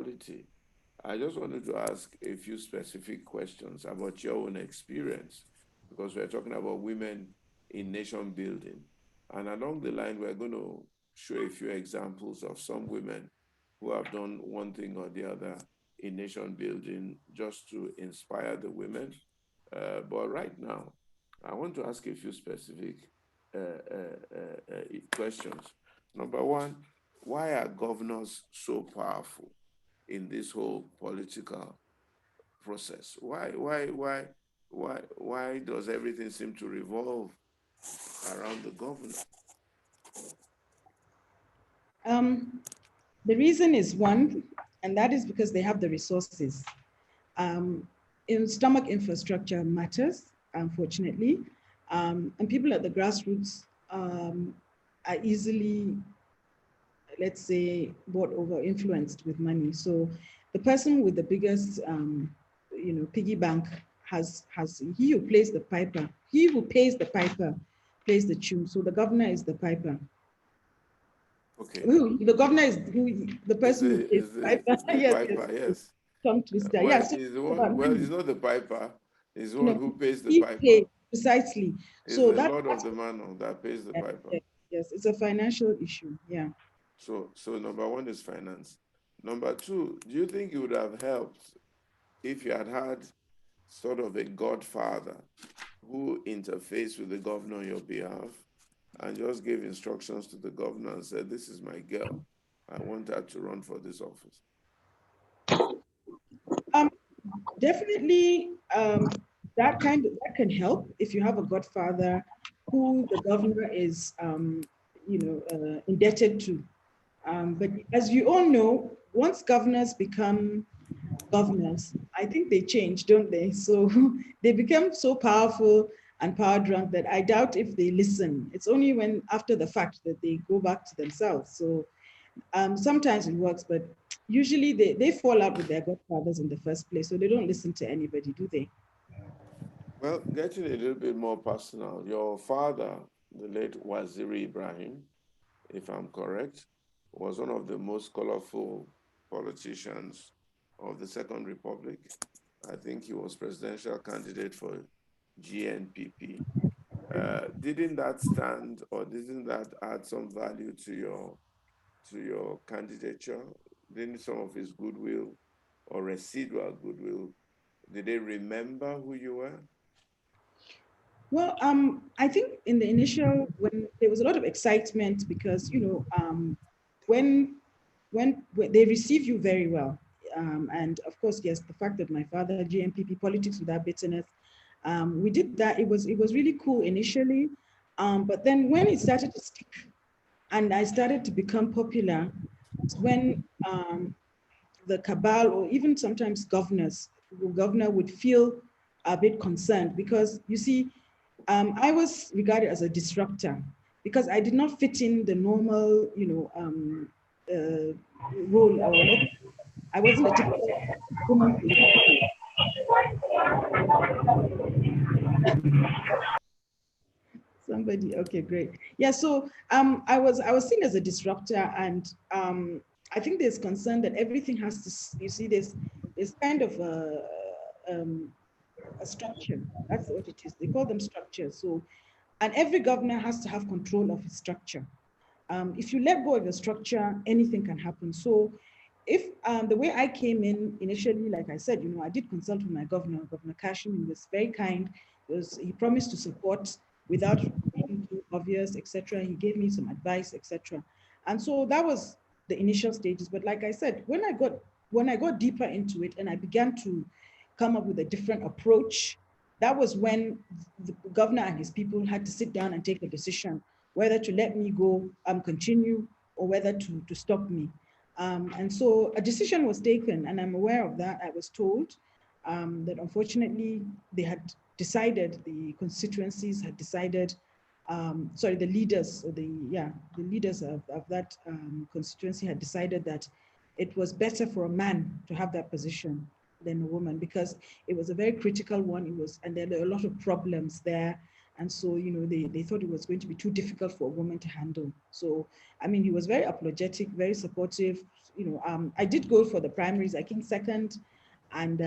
equality, I just wanted to ask a few specific questions about your own experience, because we're talking about women in nation building. And along the line, we're going to show a few examples of some women who have done one thing or the other in nation building just to inspire the women. But right now, I want to ask a few specific questions. Number one, why are governors so powerful in this whole political process? Why does everything seem to revolve around the governor? The reason is one, and that is because they have the resources. Um, Stomach infrastructure matters, unfortunately, and people at the grassroots are easily, let's say, bought over, influenced with money. So the person with the biggest, piggy bank has he who plays the piper. He who pays the piper plays the tune. So the governor is the piper. Okay. Who the governor is who the Is person who the pays is the the piper. the Yes, yes. piper? Yes. Tongue twister. Well, Yeah. So is the it's one. about Well, money. it's not the piper. It's the You one know, who pays the he piper. pays precisely. It's So the that, Lord of that's the Manor that pays the yes, piper. yes, yes. It's a financial issue. Yeah. So number one is finance. Number two, do you think it would have helped if you had had sort of a godfather who interfaced with the governor on your behalf and just gave instructions to the governor and said, "This is my girl. I want her to run for this office." Um, Definitely, that can help if you have a godfather who the governor is, indebted to. But as you all know, once governors become governors, I think they change, don't they? So they become so powerful and power drunk that I doubt if they listen. It's only when after the fact that they go back to themselves. So sometimes it works, but usually they fall out with their godfathers in the first place. So they don't listen to anybody, do they? Well, getting a little bit more personal, your father, the late Wazir Ibrahim, if I'm correct, was one of the most colorful politicians of the Second Republic. I think he was presidential candidate for GNPP. Didn't that stand, or didn't that add some value to your candidature? Didn't some of his goodwill or residual goodwill, did they remember who you were? Well, I think in the initial, when there was a lot of excitement because when when they receive you very well, and of course, yes, the fact that my father GMPP politics without bitterness, we did that. It was really cool initially, but then when it started to stick, and I started to become popular, it's when the cabal or even sometimes governors, the governor would feel a bit concerned because you see, I was regarded as a disruptor because I did not fit in the normal, uh, role. Or I wasn't a typical woman politician. Somebody, okay, great. Yeah, so I was seen as a disruptor, and I think there's concern that everything has to. You see, there's kind of um, a structure. That's what it is. They call them structures. So, and every governor has to have control of his structure. If you let go of your structure, anything can happen. So, if the way I came in initially, like I said, I did consult with my governor, Governor Kashim. He was very kind. He promised to support without being too obvious, etc. He gave me some advice, etc. And so that was the initial stages. But like I said, when I got deeper into it and I began to come up with a different approach, that was when the governor and his people had to sit down and take a decision whether to let me go, continue, or whether to stop me. And so a decision was taken, and I'm aware of that. I was told that unfortunately they had decided, the constituencies had decided, sorry, the leaders, the leaders of that constituency had decided that it was better for a man to have that position than a woman because it was a very critical one. It was, and there were a lot of problems there. And so, they thought it was going to be too difficult for a woman to handle. So, I mean, he was very apologetic, very supportive. I did go for the primaries. I came second. And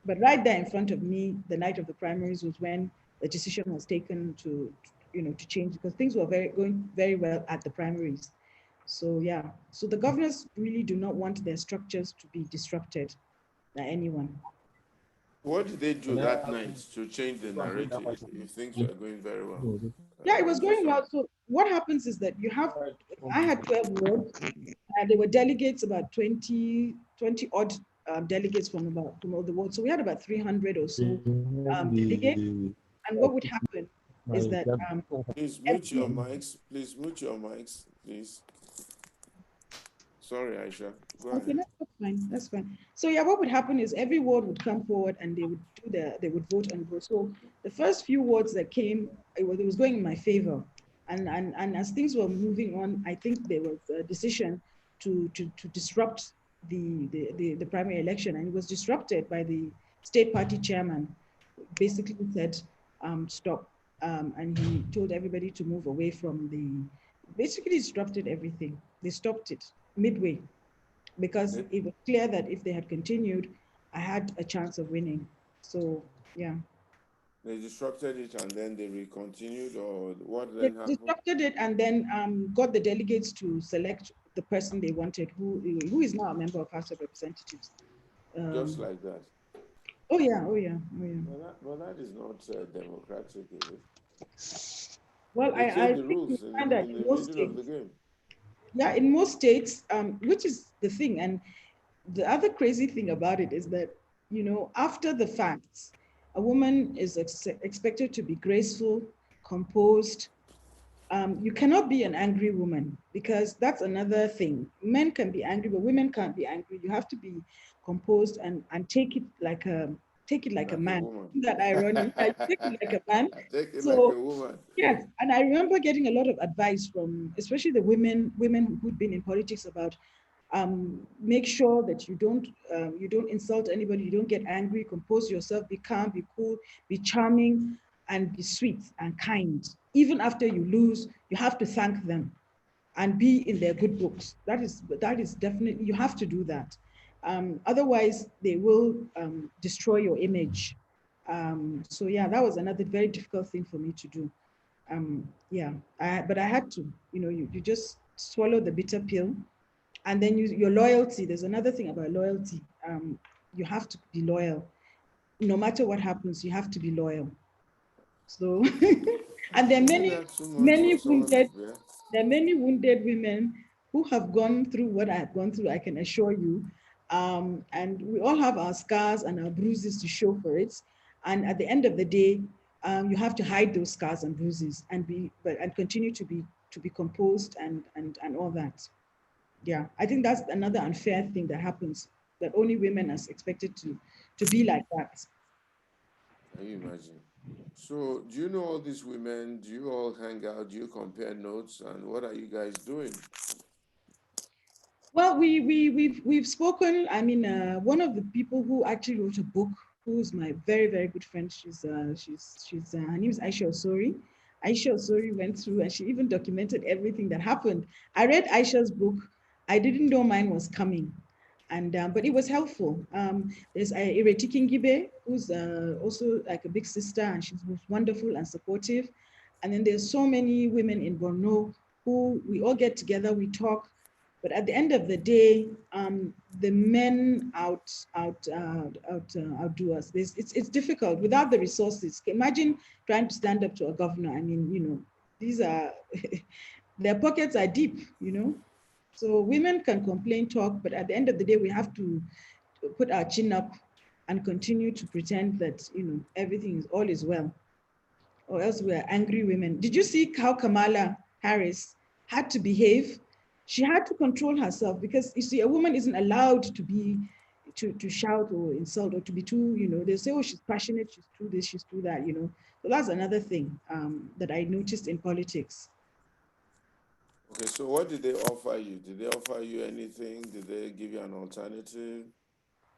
but right there in front of me, the night of the primaries was when the decision was taken to change, because things were going very well at the primaries. So yeah, so the governors really do not want their structures to be disrupted by anyone. What did they do that night to change the narrative if things were going very well? Yeah, it I'm was going interested. well. So what happens is that I had 12 wards, and there were delegates, about 20 odd delegates from all the wards. So we had about 300 or so delegates. And what would happen is that Please mute every your mics. Please mute your mics, please. Sorry, Aisha. Go Okay, no, ahead. that's fine. That's fine. So yeah, what would happen is every ward would come forward and they would vote and vote. So the first few wards that came, it was going in my favor. And as things were moving on, I think there was a decision to disrupt the primary election, and it was disrupted by the state party chairman. Basically said, stop. And he told everybody to move away from basically disrupted everything. They stopped it midway, because They, it was clear that if they had continued, I had a chance of winning. So yeah, they disrupted it and then they continued, or what they then happened? disrupted it, and then got the delegates to select the person they wanted, who is now a member of House of Representatives. Just Um, like that. oh yeah, oh yeah, oh yeah. Well, that is not democratic, is it? Well, They I changed the think you rules find that in in the most middle of the states, game. yeah, in most states, which is the thing, and the other crazy thing about it is that, after the facts, a woman is expected to be graceful, composed. You cannot be an angry woman, because that's another thing. Men can be angry, but women can't be angry. You have to be composed and take it like a Like a man. woman. Isn't that ironic? Like, take it like a man. Take it like a So woman. yes, and I remember getting a lot of advice from, especially the women who'd been in politics, about make sure that you don't insult anybody, you don't get angry, compose yourself, be calm, be cool, be charming, and be sweet and kind. Even after you lose, you have to thank them and be in their good books. That is definitely, you have to do that. Otherwise, they will destroy your image. So yeah, that was another very difficult thing for me to do. Yeah, but I had to. You just swallow the bitter pill, and then your loyalty. There's another thing about loyalty. You have to be loyal. No matter what happens, you have to be loyal. So, and there are Isn't many, that too much for many someone to wounded, bear? there are many wounded women who have gone through what I have gone through, I can assure you. And we all have our scars and our bruises to show for it. And at the end of the day, you have to hide those scars and bruises and continue to be composed and all that. Yeah, I think that's another unfair thing that happens, that only women are expected to be like that. Can you imagine? So, do you know all these women? Do you all hang out? Do you compare notes? And what are you guys doing? Well, we've spoken. I mean, one of the people who actually wrote a book, who's my very very good friend. She's her name is Aisha Osori. Aisha Osori went through, and she even documented everything that happened. I read Aisha's book. I didn't know mine was coming, and but it was helpful. There's Ireti Kingibe, who's also like a big sister, and she's wonderful and supportive. And then there's so many women in Borno who we all get together, we talk, but at the end of the day, the men outdo us. It's difficult without the resources. Imagine trying to stand up to a governor. I mean, these are their pockets are deep. So women can complain, talk, but at the end of the day, we have to put our chin up and continue to pretend that everything is all is well, or else we're angry women. Did you see how Kamala Harris had to behave? She had to control herself, because you see, a woman isn't allowed to shout or insult, or to be too, they say, oh, she's passionate, she's too this, she's too that. So that's another thing that I noticed in politics. Okay, so what did they offer you? Did they offer you anything? Did they give you an alternative?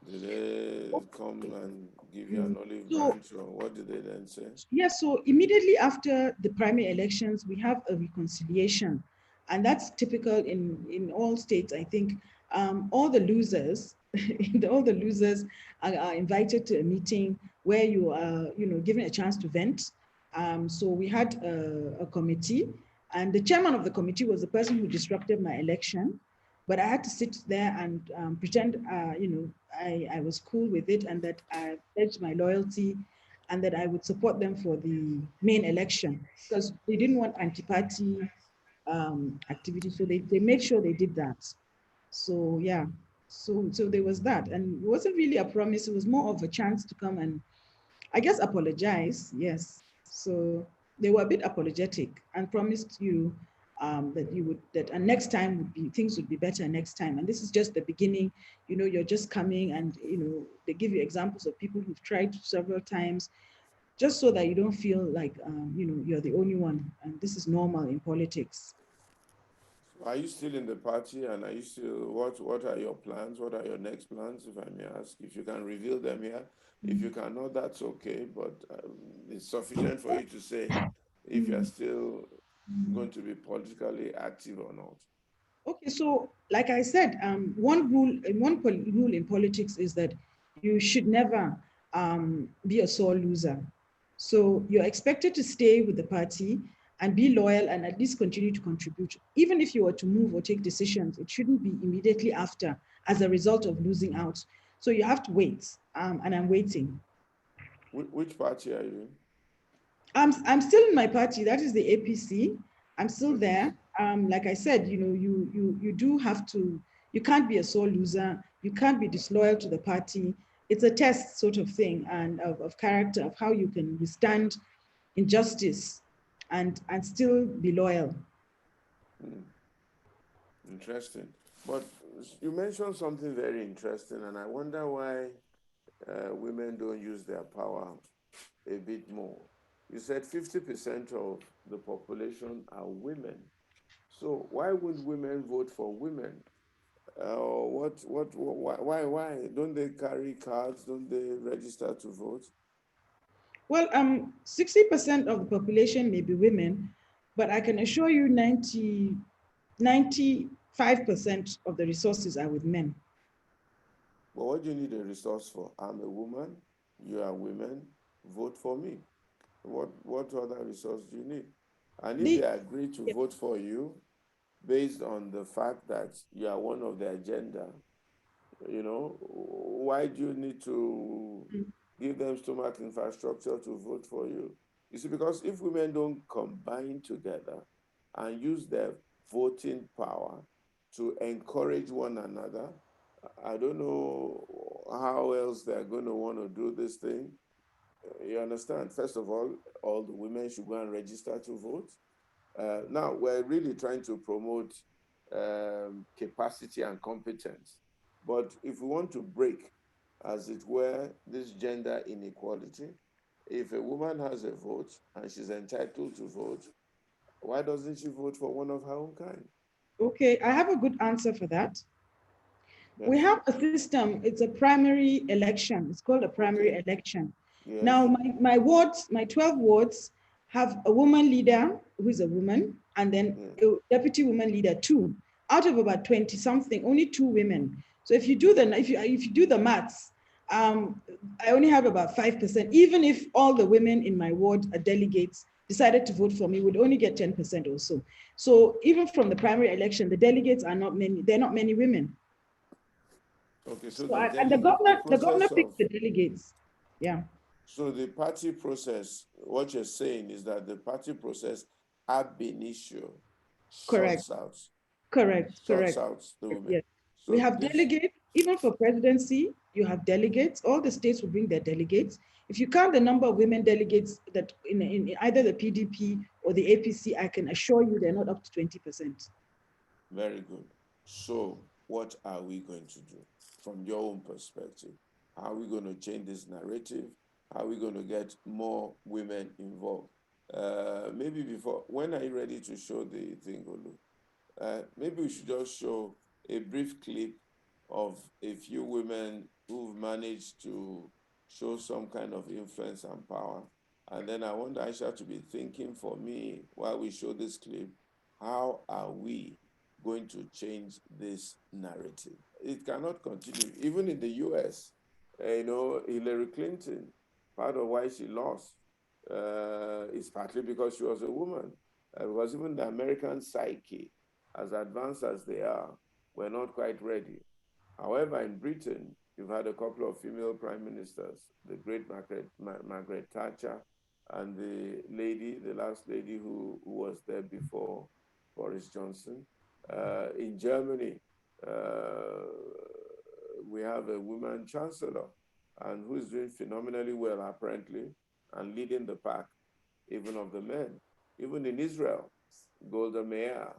Did they come and give you an Mm. olive So branch, or what did they then say? yes, so immediately after the primary elections, we have a reconciliation. And that's typical in all states, I think. All the losers, all the losers are invited to a meeting where you are, given a chance to vent. So we had a committee, and the chairman of the committee was the person who disrupted my election. But I had to sit there and pretend, I was cool with it and that I pledged my loyalty and that I would support them for the main election because they didn't want anti-party activity. So they made sure they did that. So yeah, so there was that, and it wasn't really a promise. It was more of a chance to come and, I guess, apologize. Yes. So they were a bit apologetic and promised you that you would that and next time would be things would be better next time. And this is just the beginning. You're just coming, and they give you examples of people who've tried several times, just so that you don't feel like you're the only one, and this is normal in politics. Are you still in the party, and are you still, what are your plans? What are your next plans, if I may ask? If you can reveal them here. If you cannot, that's okay, but it's sufficient for you to say if you are still going to be politically active or not. Okay, so like I said, one rule in politics is that you should never be a sore loser. So you're expected to stay with the party and be loyal and at least continue to contribute. Even if you were to move or take decisions, it shouldn't be immediately after as a result of losing out. So you have to wait, and I'm waiting. Which party are you I'm still in my party. That is the APC. I'm still in? there. APC. Like I said, you do have to. You can't be a sore loser. You can't be disloyal to the party. It's a test sort of thing, and of character, of how you can withstand injustice and still be loyal. Hmm, interesting. But you mentioned something very interesting, and I wonder why women don't use their power a bit more. You said 50% of the population are women. So why would women vote for women? Why? Don't they carry cards? Don't they register to vote? Well, 60% of the population may be women, but I can assure you 95% of the resources are with men. But what do you need a resource for? I'm a woman, you are women, vote for me. What other resource do you need? And if they The, agree to vote for you based on the fact that you are one of their gender, why do you need to give them stomach infrastructure to vote for you? You see, because if women don't combine together and use their voting power to encourage one another, I don't know how else they're going to want to do this thing. You understand? First of all the women should go and register to vote. Now, we're really trying to promote capacity and competence. But if we want to break, as it were, this gender inequality, if a woman has a vote and she's entitled to vote, why doesn't she vote for one of her own kind? okay, I have a good answer for that. We Yes. have a system, it's a primary election. It's called a primary Okay. election. Now, Yes. my wards, my 12 wards, have a woman leader who is a woman, and then Yeah. a deputy woman leader, two. Out of about 20 something, only two women. So if you do the maths, I only have about 5%. Even if all the women in my ward are delegates decided to vote for me, would only get 10% or so. So even from the primary election, the delegates are not many, they're not many women. Okay. So So the and the delegate, the governor process picks of the delegates. Yeah, so the party process, what you're saying is that the party process ab initio correct, sorts out correct, sorts correct. out the Yes, women. yes. We So have this delegates, even for presidency, you have delegates. All the states will bring their delegates. If you count the number of women delegates that in either the PDP or the APC, I can assure you they're not up to 20%. very good. So what are we going to do from your own perspective? How are we going to change this narrative? How are we going to get more women involved? Maybe before, when are you ready to show the thing, Olu? Maybe we should just show a brief clip of a few women who've managed to show some kind of influence and power. And then I want Aisha to be thinking for me while we show this clip, how are we going to change this narrative? It cannot continue. Even in the US, Hillary Clinton, part of why she lost is partly because she was a woman. Because even the American psyche, as advanced as they are, were not quite ready. However, in Britain, you've had a couple of female prime ministers, the great Margaret Thatcher and the last lady who was there before, Boris Johnson. In Germany, uh, we have a woman chancellor and who is doing phenomenally well, apparently, and leading the pack, even of the men. Even in Israel, Golda Meir.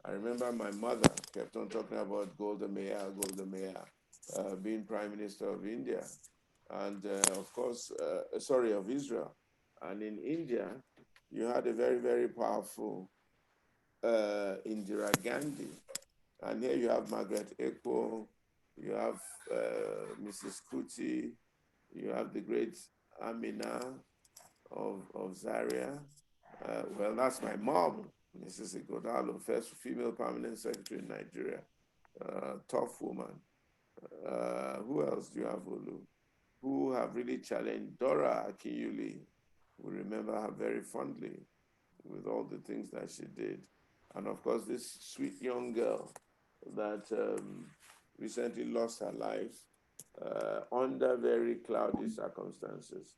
I remember my mother kept on talking about Golda Meir, Golda Meir, being Prime Minister of India, and of course, sorry, of Israel. And in India, you had a very, very powerful Indira Gandhi. And here you have Margaret Echo, you have Mrs. Kuti, you have the great Amina of Zaria. Well, that's my mom, Mrs. Igodalo, first female permanent secretary in Nigeria. Tough woman. Who else do you have, Olu? Who have really challenged Dora Akinyuli? We remember her very fondly with all the things that she did. And of course, this sweet young girl that recently lost her life under very cloudy circumstances.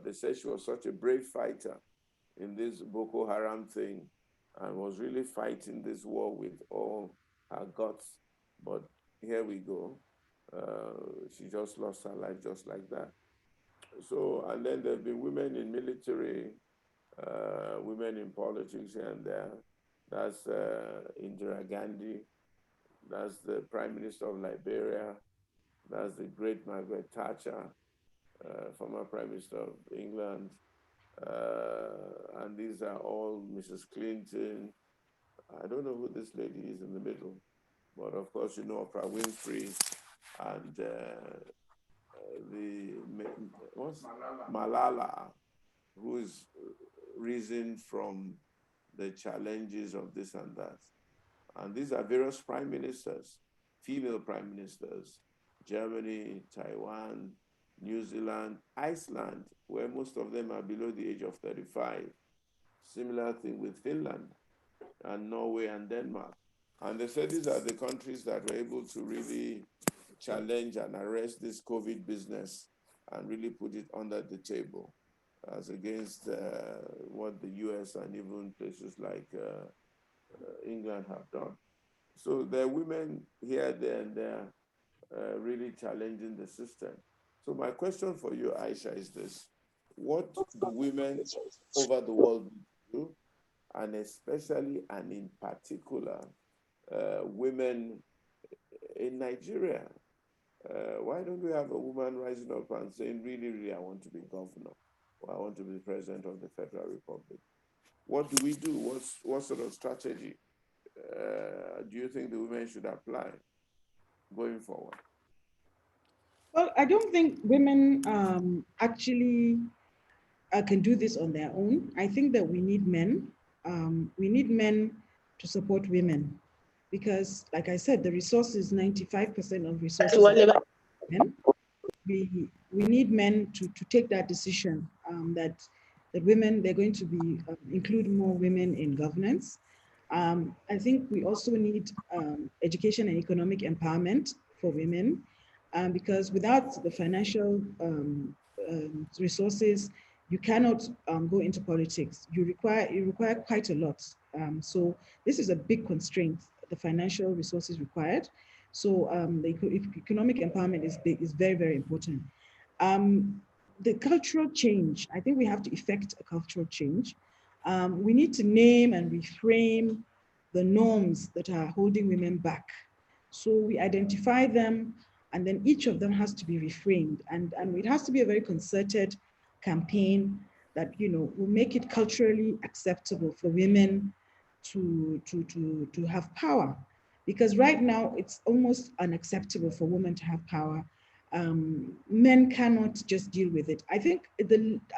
They said she was such a brave fighter in this Boko Haram thing and was really fighting this war with all her guts. But here we go. She just lost her life just like that. So, and then there have been women in military, women in politics here and there. That's Indira Gandhi. That's the Prime Minister of Liberia. That's the great Margaret Thatcher, former Prime Minister of England. And these are all Mrs. Clinton. I don't know who this lady is in the middle, but of course, you know Oprah Winfrey and the what's Malala, who is risen from the challenges of this and that. And these are various prime ministers, female prime ministers, Germany, Taiwan, New Zealand, Iceland, where most of them are below the age of 35. Similar thing with Finland and Norway and Denmark. And they said these are the countries that were able to really challenge and arrest this COVID business and really put it under the table as against what the US and even places like England have done. So there are women here, there, and there really challenging the system. So my question for you, Aisha, is this. What do women over the world do, and especially and in particular, women in Nigeria? Why don't we have a woman rising up and saying, really, really, I want to be governor, or I want to be president of the Federal Republic? What do we do? What sort of strategy do you think the women should apply going forward? Well, I don't think women actually can do this on their own. I think that we need men. We need men to support women because, like I said, the resources, 95% of resources are men. We need men to take that decision that women, they're going to be include more women in governance. I think we also need education and economic empowerment for women because without the financial resources, you cannot go into politics. You require quite a lot. So this is a big constraint, the financial resources required. So the economic empowerment is very, very important. Um, the cultural change, I think we have to effect a cultural change. We need to name and reframe the norms that are holding women back. So we identify them, and then each of them has to be reframed. And it has to be a very concerted campaign that will make it culturally acceptable for women to have power. because right now it's almost unacceptable for women to have power. Men cannot just deal with it. I think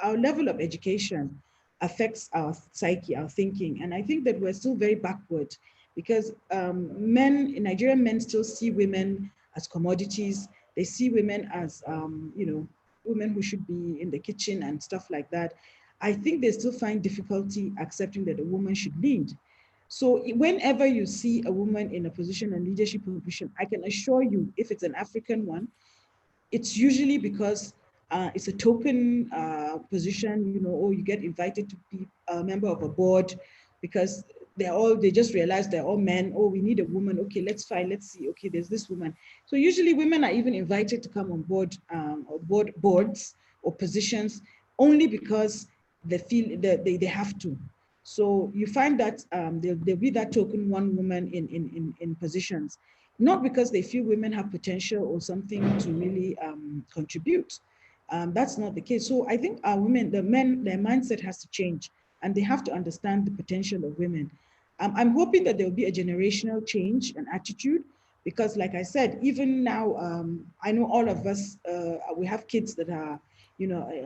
our level of education affects our psyche, our thinking, and I think that we're still very backward because Nigerian men still see women as commodities. They see women as, women who should be in the kitchen and stuff like that. I think they still find difficulty accepting that a woman should lead. So whenever you see a woman in a position, a leadership position, I can assure you, if it's an African one, it's usually because it's a token position, or you get invited to be a member of a board because they just realize they're all men. Oh, we need a woman. Okay, let's find, let's see. Okay, there's this woman. So usually women are even invited to come on board or boards or positions only because they feel that they have to. So you find that there'll be that token one woman in positions, not because they feel women have potential or something to really contribute. That's not the case. So I think our women, the men, their mindset has to change and they have to understand the potential of women. I'm hoping that there will be a generational change and attitude because, like I said, even now, I know all of us, we have kids that are,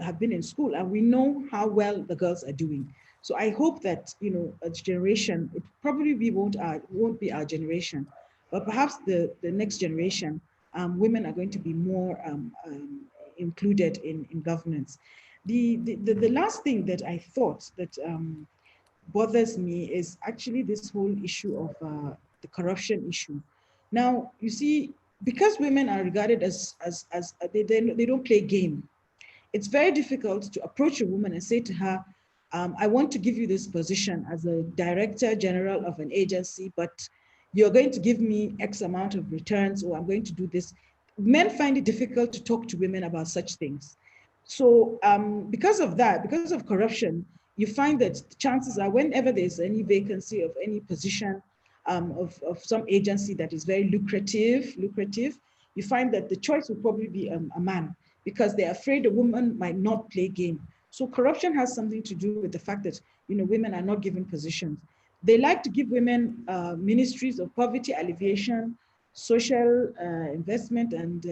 have been in school and we know how well the girls are doing. So I hope that, a generation, it probably won't be our generation, but perhaps the next generation, women are going to be more included in governance. The last thing that I thought that bothers me is actually this whole issue of the corruption issue. Now, you see, because women are regarded as they don't play game, it's very difficult to approach a woman and say to her, I want to give you this position as a director general of an agency, but you're going to give me X amount of returns, or I'm going to do this. Men find it difficult to talk to women about such things. So because of that, because of corruption, you find that the chances are whenever there's any vacancy of any position of some agency that is very lucrative, you find that the choice will probably be a man because they're afraid a woman might not play game. So corruption has something to do with the fact that women are not given positions. They like to give women ministries of poverty alleviation, social investment, and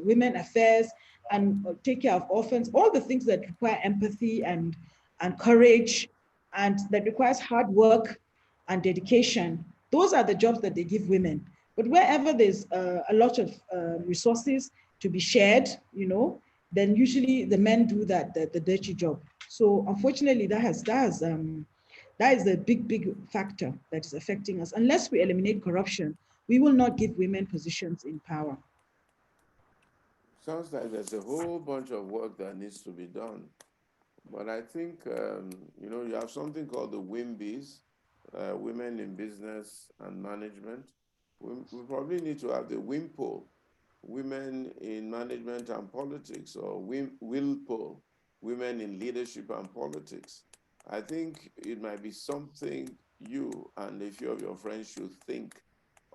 women affairs, and take care of orphans. All the things that require empathy and courage, and that requires hard work and dedication. Those are the jobs that they give women. But wherever there's a lot of resources to be shared, then usually the men do the dirty job. So unfortunately, that is a big factor that is affecting us. Unless we eliminate corruption, we will not give women positions in power. Sounds like there's a whole bunch of work that needs to be done. But I think, you have something called the WIMBYs, Women in Business and Management. We probably need to have the WIMPO, Women in Management and Politics, or WILPO, Women in Leadership and Politics. I think it might be something you and a few of your friends should think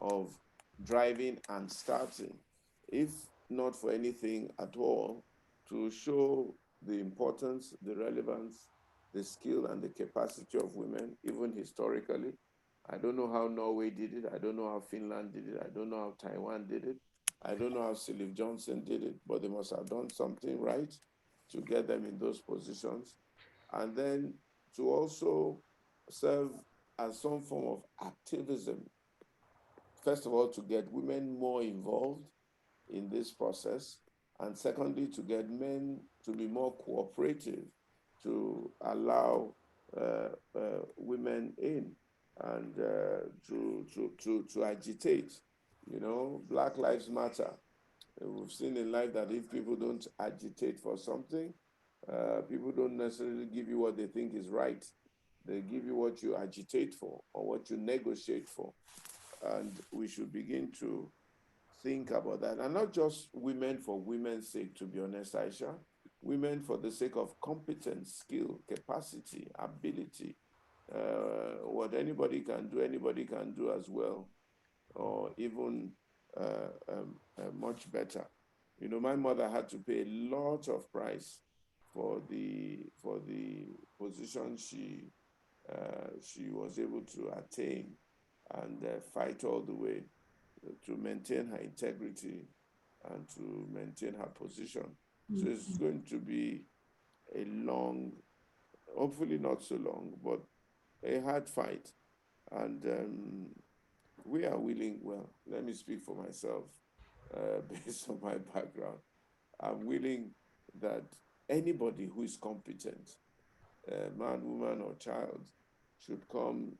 of driving and starting, if not for anything at all, to show the importance, the relevance, the skill, and the capacity of women, even historically. I don't know how Norway did it. I don't know how Finland did it. I don't know how Taiwan did it. I don't know how Sirleaf Johnson did it, but they must have done something right to get them in those positions. And then to also serve as some form of activism, first of all, to get women more involved in this process, and secondly, to get men to be more cooperative, to allow women in, and to agitate. Black Lives Matter. We've seen in life that if people don't agitate for something, people don't necessarily give you what they think is right. They give you what you agitate for or what you negotiate for. And we should begin to think about that. And not just women for women's sake, to be honest, Aisha. Women for the sake of competence, skill, capacity, ability. What anybody can do as well, or even much better. My mother had to pay a lot of price for the position she was able to attain and fight all the way to maintain her integrity and to maintain her position. So it's mm, going to be a long, hopefully not so long, but a hard fight. And we are willing, well, let me speak for myself based on my background. I'm willing that anybody who is competent, man, woman, or child, should come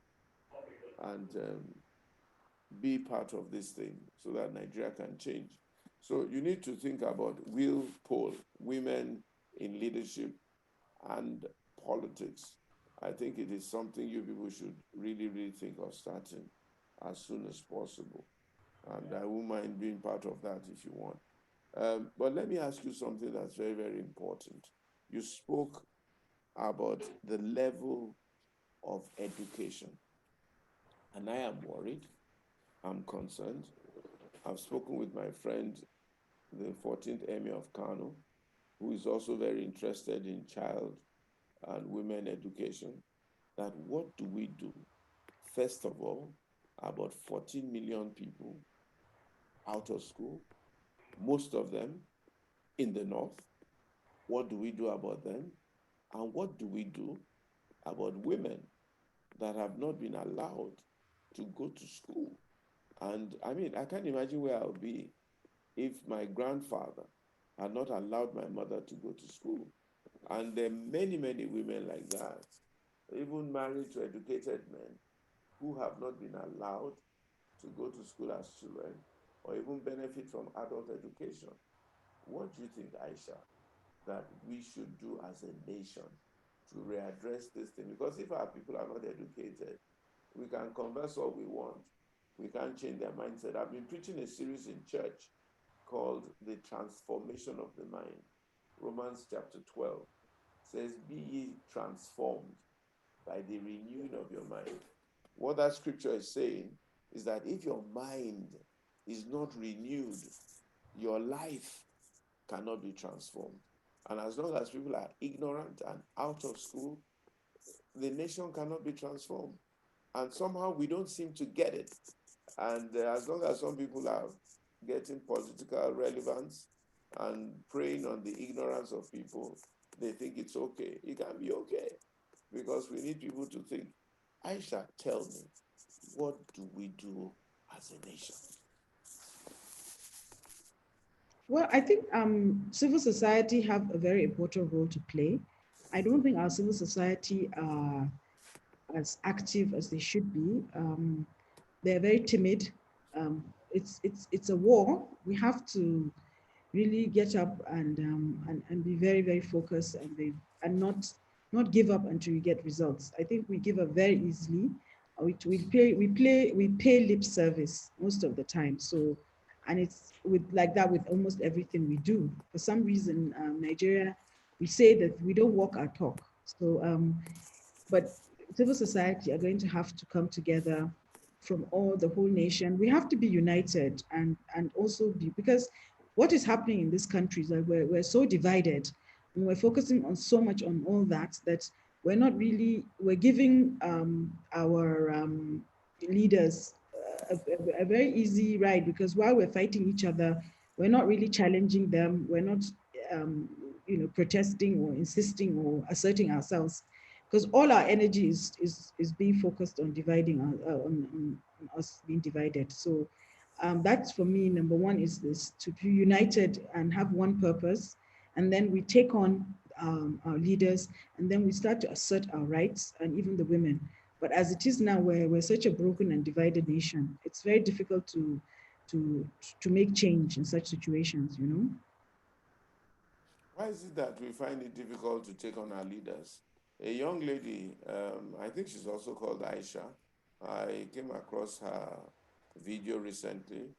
and be part of this thing so that Nigeria can change. So you need to think about will poll, women in leadership and politics. I think it is something you people should really, really think of starting as soon as possible. And I won't mind being part of that if you want. But let me ask you something that's very, very important. You spoke about the level of education, and I am worried. I'm concerned. I've spoken with my friend, the 14th Emir of Kano, who is also very interested in child and women education. That what do we do? First of all, about 14 million people out of school, most of them in the north. What do we do about them? And what do we do about women that have not been allowed to go to school? And I mean, I can't imagine where I'll be if my grandfather had not allowed my mother to go to school. And there are many, many women like that, even married to educated men, who have not been allowed to go to school as children or even benefit from adult education. What do you think, Aisha, that we should do as a nation to readdress this thing? Because if our people are not educated, we can converse all we want. We can't change their mindset. I've been preaching a series in church called The Transformation of the Mind. Romans chapter 12 says, Be ye transformed by the renewing of your mind. What that scripture is saying is that if your mind is not renewed, your life cannot be transformed. And as long as people are ignorant and out of school, the nation cannot be transformed. And somehow we don't seem to get it. And as long as some people are getting political relevance and preying on the ignorance of people, they think it's okay. It can be okay because we need people to think. Aisha, tell me, what do we do as a nation? Well, I think civil society have a very important role to play. I don't think our civil society are as active as they should be. They're very timid. It's a war. We have to really get up and be very very focused and not give up until we get results. I think we give up very easily. We pay lip service most of the time. So, and it's with like that with almost everything we do. For some reason, Nigeria, we say that we don't walk our talk. So but civil society are going to have to come together from all the whole nation. We have to be united and also be because what is happening in this country is that we're so divided and we're focusing on so much on all that that we're giving our leaders a very easy ride because while we're fighting each other, we're not really challenging them. We're not um, protesting or insisting or asserting ourselves because all our energy is being focused on dividing on us being divided. So that's for me. Number one is this to be united and have one purpose, and then we take on our leaders, and then we start to assert our rights, and even the women. But as it is now, we're such a broken and divided nation. It's very difficult to to make change in such situations. You know. Why is it that we find it difficult to take on our leaders? A young lady, I think she's also called Aisha. I came across her video recently,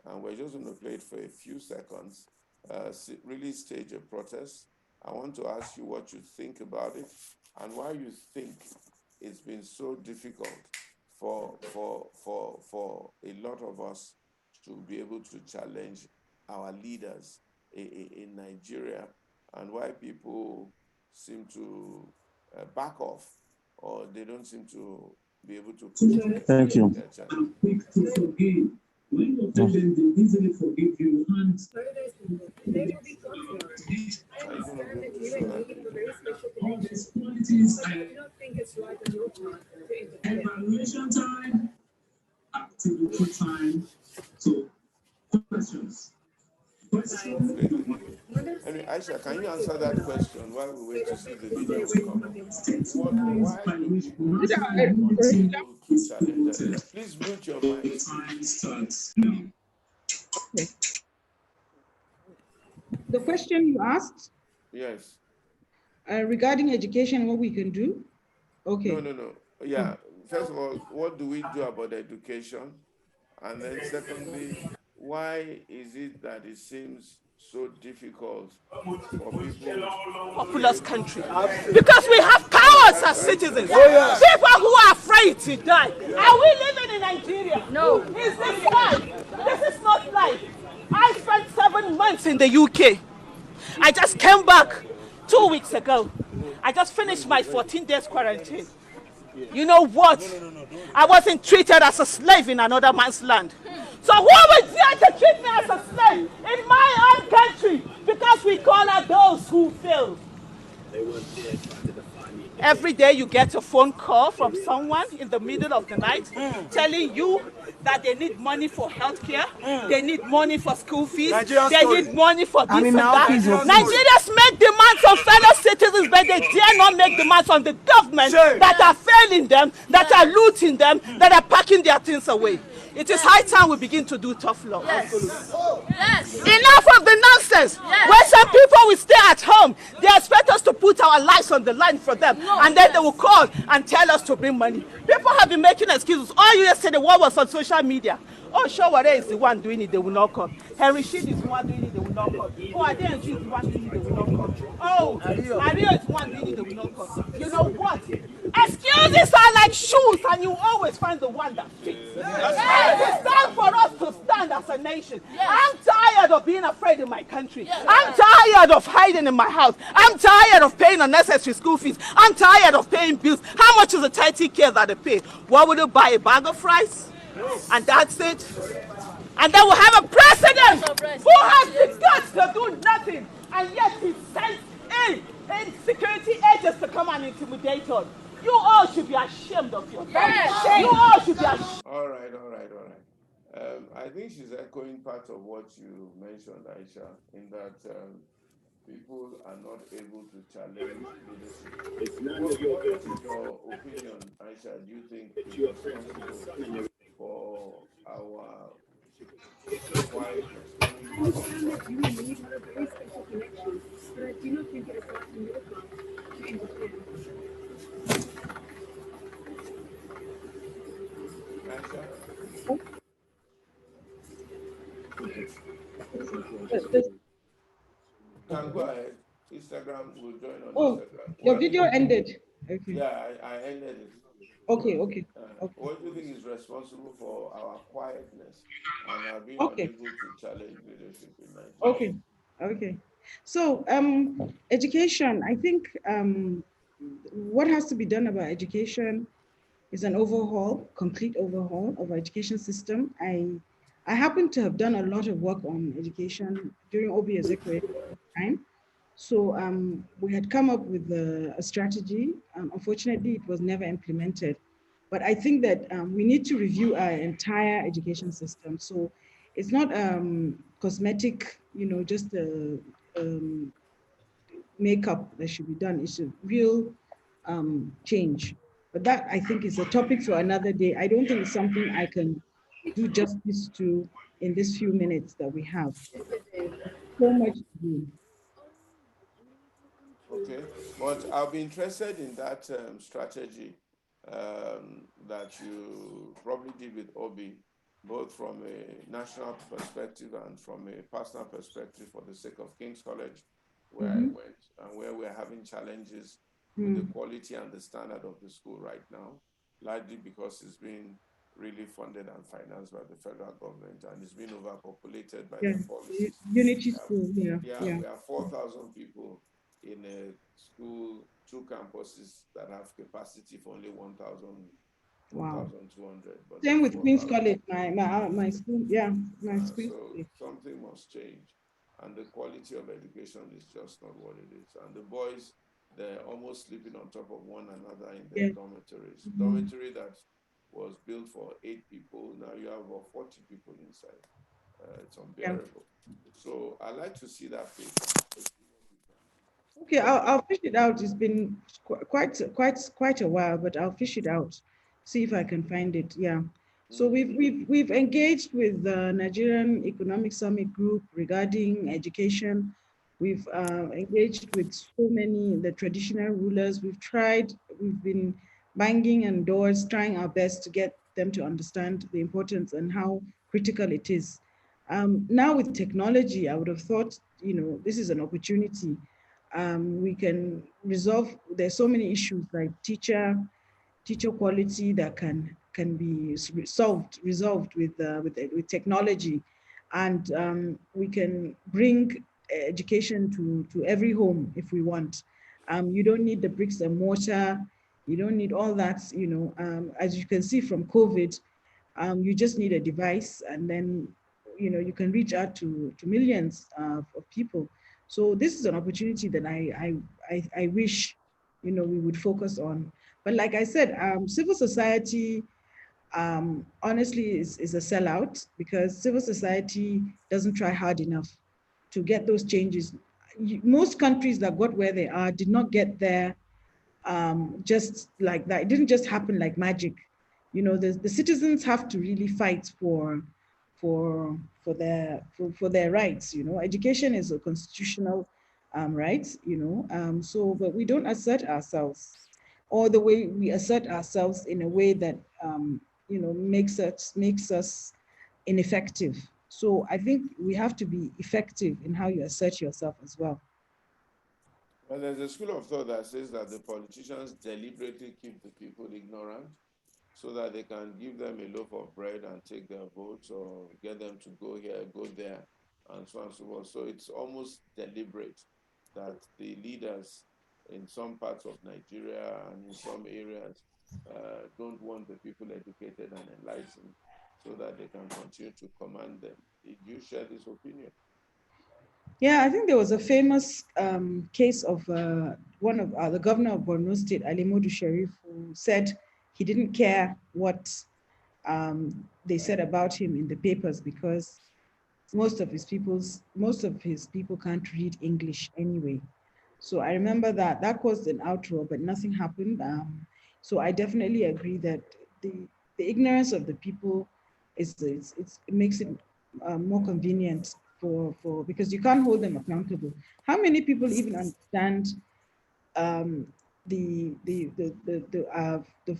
and we're just going to play it for a few seconds. Really stage a protest. I want to ask you what you think about it and why you think it's been so difficult for a lot of us to be able to challenge our leaders in Nigeria, and why people seem to back off or they don't seem to be able to put it into Thank you. their channel. Quick to forgive. When you offend them, they easily forgive you. And Are you going to be able to show that video? all these qualities, I don't think it's right on your part to interfere. Evaluation time, activity time. So, questions. Great. I mean, Aisha, can you answer that question while we wait to see if the video will come up? Why do people want people to challenge Aisha? Please mute your mic. Time starts. The question you asked Yes. regarding education, what we can do? Okay. No. Yeah. First of all, what do we do about education? And then secondly, why is it that it seems so difficult for people populous country because we have powers as citizens. People who are afraid to die. Are we living in Nigeria? No. Is this life? This is not life. I spent 7 months in the UK. I just came back 2 weeks ago. I just finished my 14 days quarantine. You know what? I wasn't treated as a slave in another man's land. So who will dare to treat me as a slave in my own country? Because we call out those who fail. Every day you get a phone call from someone in the middle of the night telling you that they need money for healthcare, they need money for school fees, they need money for this and that. Nigerians make demands on fellow citizens, but they dare not make demands on the government that are failing them, that are looting them, that are packing their things away. It is high time we begin to do tough law. Yes. Enough of the nonsense. Where some people will stay at home, they expect us to put our lives on the line for them, and then they will call and tell us to bring money. People have been making excuses. All you yesterday, what was on social media? Oh, Showore is the one doing it, they will not come. Henry Sheed is the one doing it, they will not come. Oh, Adenji is the one doing it, they will not come. Oh, Ario is the one doing it, they will not come. You know what? Excuses are like shoes, and you always find the one that fits. It's time for us to stand as a nation. I'm tired of being afraid in my country. I'm tired of hiding in my house. I'm tired of paying unnecessary school fees. I'm tired of paying bills. How much is the 30 care that they pay? What would you buy? A bag of rice? And that's it. And then we'll have a president who has the guts to do nothing, and yet he sends in security agents to come and intimidate us. You all should be ashamed of yourself. You all should be ashamed. All right. I think she's echoing part of what you mentioned, Aisha, in that people are not able to challenge leadership. What is your opinion, Aisha? Do you think is responsible for our quietness? Aisha? Can go ahead. Instagram will join on Instagram. Your video ended. Okay. Yeah, I ended it. Okay. What do you think is responsible for our quietness and our being unable to challenge leadership in Nigeria? Okay. So, education, I think what has to be done about education is an overhaul, complete overhaul of our education system. I happen to have done a lot of work on education during Obi Ezekwe time. So we had come up with a strategy. Unfortunately, it was never implemented. But I think that we need to review our entire education system. So it's not cosmetic, just a makeup that should be done. It's a real change. But that, I think, is a topic for another day. I don't think it's something I can do justice to in these few minutes that we have. So much to do. Okay, but I'll be interested in that strategy that you probably did with Obi, both from a national perspective and from a personal perspective for the sake of King's College, where I went and where we're having challenges with the quality and the standard of the school right now, largely because it's been really funded and financed by the federal government, and it's been overpopulated by the policies. Unity school, we have 4,000 people in a school, 2 campuses that have capacity for only 1,000 Wow. 1,200, but Same there's with Queen's 4,000. College, my school, yeah, my school. So something must change. And the quality of education is just not what it is. And the boys, they're almost sleeping on top of one another in their Yeah. dormitories. Mhm. Dormitory that was built for 8 people, now you have about 40 people inside. It's Yeah. unbearable. So I like to see that paper. Okay, I'll fish it out. It's been quite a while, but I'll fish it out, see if I can find it. Yeah. So we've engaged with the Nigerian Economic Summit Group regarding education. We've engaged with so many the traditional rulers. We've been banging on doors, trying our best to get them to understand the importance and how critical it is. Now with technology, I would have thought, this is an opportunity. We can resolve. There's so many issues like teacher quality that can be resolved with technology, and we can bring education to every home if we want. You don't need the bricks and mortar. You don't need all that. As you can see from COVID, you just need a device, and then you can reach out to millions of people. So this is an opportunity that I wish we would focus on. But like I said, civil society honestly is a sellout, because civil society doesn't try hard enough to get those changes. Most countries that got where they are did not get there just like that. It didn't just happen like magic. The citizens have to really fight for their rights. Education is a constitutional right. So, but we don't assert ourselves, or the way we assert ourselves in a way that makes us ineffective. So I think we have to be effective in how you assert yourself as well. Well, there's a school of thought that says that the politicians deliberately keep the people ignorant so that they can give them a loaf of bread and take their votes, or get them to go here, go there, and so on and so forth. So it's almost deliberate that the leaders in some parts of Nigeria and in some areas don't want the people educated and enlightened so that they can continue to command them. Did you share this opinion? Yeah, I think there was a famous case of one of the governor of Borno State, Ali Modu Sharif, who said he didn't care what they said about him in the papers, because most of his people can't read English anyway. So I remember that caused an outroar, but nothing happened. So I definitely agree that the ignorance of the people it makes it more convenient for because you can't hold them accountable. How many people even understand um, the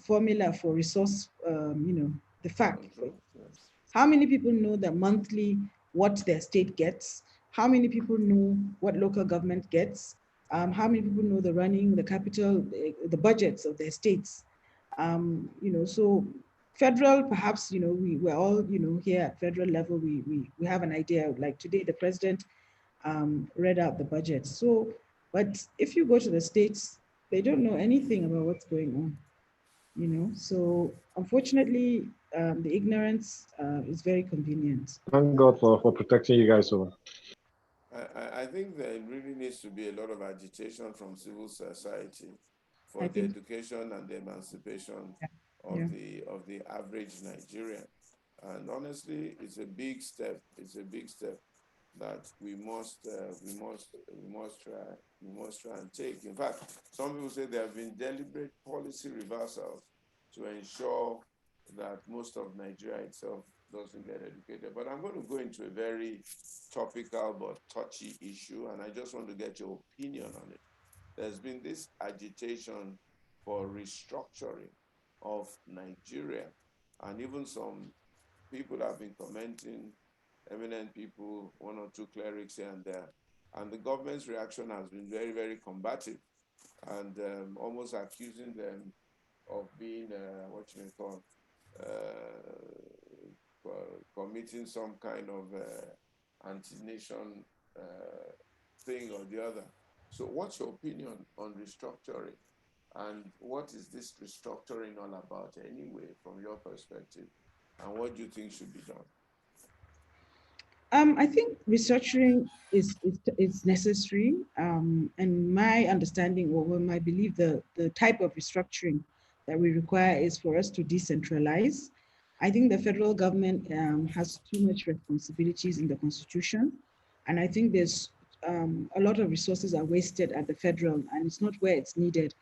formula for resource, the fact? Control, yes. How many people know that monthly what their state gets? How many people know what local government gets? How many people know the running, the capital, the budgets of their states? So federal, perhaps, we're all, here at federal level, we have an idea. Like today, the president read out the budget. So, but if you go to the states, they don't know anything about what's going on. So unfortunately, the ignorance is very convenient. Thank God for protecting you guys over. I think there really needs to be a lot of agitation from civil society for I the think, education and the emancipation yeah. of the average Nigerian. And honestly, it's a big step. It's a big step that we must try and take. In fact, some people say there have been deliberate policy reversals to ensure that most of Nigeria itself doesn't get educated. But I'm going to go into a very topical but touchy issue, and I just want to get your opinion on it. There's been this agitation for restructuring of Nigeria, and even some people have been commenting, eminent people, one or two clerics here and there, and the government's reaction has been very, very combative, and almost accusing them of being what you may call committing some kind of anti-nation thing or the other. So, what's your opinion on restructuring? And what is this restructuring all about anyway, from your perspective? And what do you think should be done? I think restructuring is necessary. And my understanding or my belief, the type of restructuring that we require is for us to decentralize. I think the federal government has too much responsibilities in the constitution. And I think there's a lot of resources are wasted at the federal and it's not where it's needed.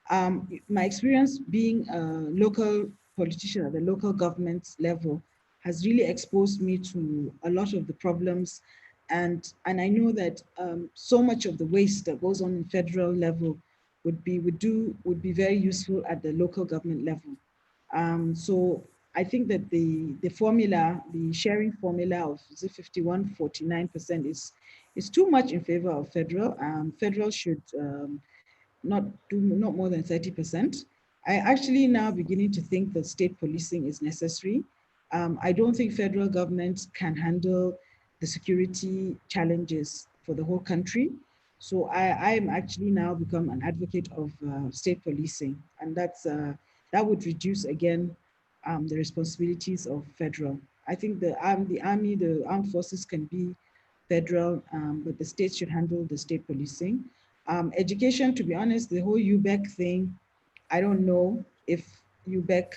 My experience being a local politician at the local government level has really exposed me to a lot of the problems. And I know that so much of the waste that goes on in federal level would be very useful at the local government level. So I think that the formula, the sharing formula of 51-49% is too much in favor of federal. Federal should not more than 30%. I actually now beginning to think that state policing is necessary. I don't think federal government can handle the security challenges for the whole country. So I'm actually now become an advocate of state policing, and that would reduce again the responsibilities of federal. I think the army, the armed forces can be federal, but the states should handle the state policing. Education, to be honest, the whole UBEC thing, I don't know if UBEC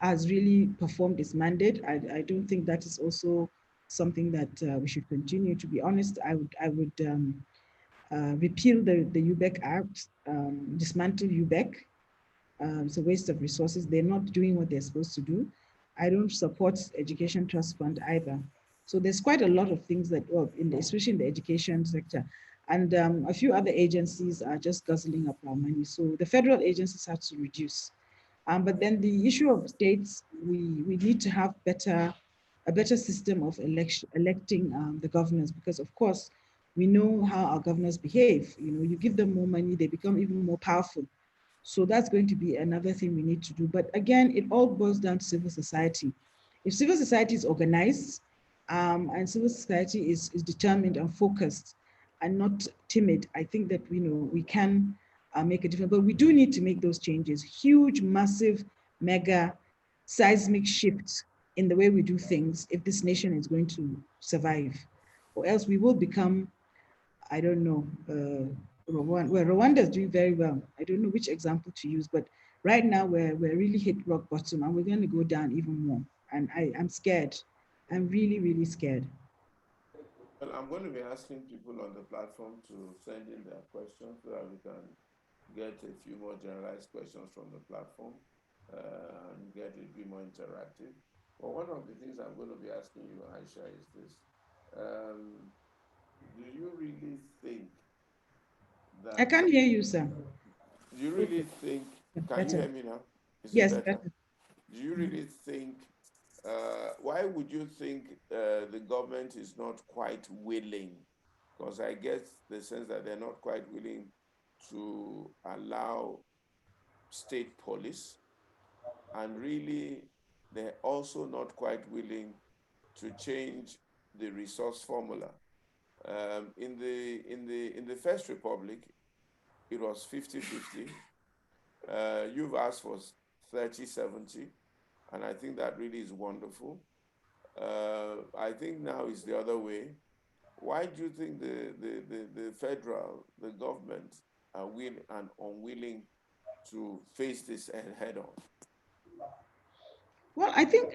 has really performed its mandate. I don't think that is also something that we should continue. To be honest, I would repeal the UBEC Act, dismantle UBEC. It's a waste of resources. They're not doing what they're supposed to do. I don't support Education Trust Fund either. So there's quite a lot of things that, well, especially in the education sector, and a few other agencies are just guzzling up our money. So the federal agencies have to reduce. But then the issue of states, we need to have a better system of electing the governors, because of course we know how our governors behave. You know, you give them more money, they become even more powerful. So that's going to be another thing we need to do. But again, it all boils down to civil society. If civil society is organized and civil society is determined and focused and not timid, I think that we can make a difference. But we do need to make those changes. Huge, massive, mega, seismic shifts in the way we do things if this nation is going to survive, or else we will become, I don't know, Rwanda. Well, Rwanda is doing very well. I don't know which example to use, but right now we're really hit rock bottom and we're going to go down even more. And I'm scared. I'm really, really scared. Well, I'm going to be asking people on the platform to send in their questions so that we can get a few more generalized questions from the platform and get it be more interactive. But one of the things I'm going to be asking you, Aisha, is this. Um, do you really think I that, can't hear you, sir. do you really think, can you Better. hear me now? Is it Yes, better? better. Do you really think, why would you think the government is not quite willing? Because I get the sense that they're not quite willing to allow state police, and really they're also not quite willing to change the resource formula. In the First Republic, it was 50-50. You've asked for 30-70, and I think that really is wonderful. I think now is the other way. Why do you think the federal, the government, are willing and unwilling to face this head on? Well, I think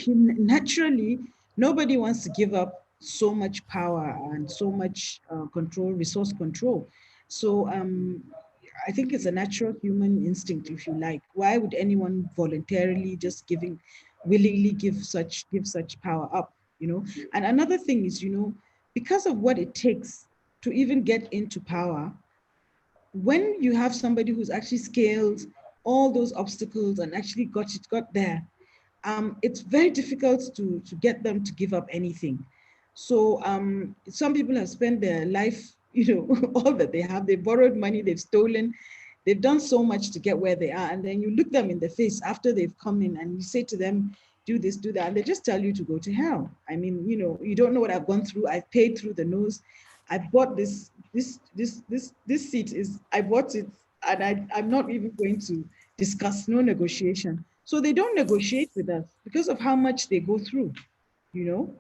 naturally nobody wants to give up so much power and so much control, resource control. So I think it's a natural human instinct, if you like. Why would anyone voluntarily just willingly give such power up? You know. And another thing is, because of what it takes to even get into power, when you have somebody who's actually scaled all those obstacles and actually got there, it's very difficult to get them to give up anything. So some people have spent their life, all that they have. They've borrowed money, they've stolen, they've done so much to get where they are. And then you look them in the face after they've come in and you say to them, do this, do that. And they just tell you to go to hell. I mean, you don't know what I've gone through. I've paid through the nose. I bought this seat I bought it and I'm not even going to discuss no negotiation. So they don't negotiate with us because of how much they go through, you know?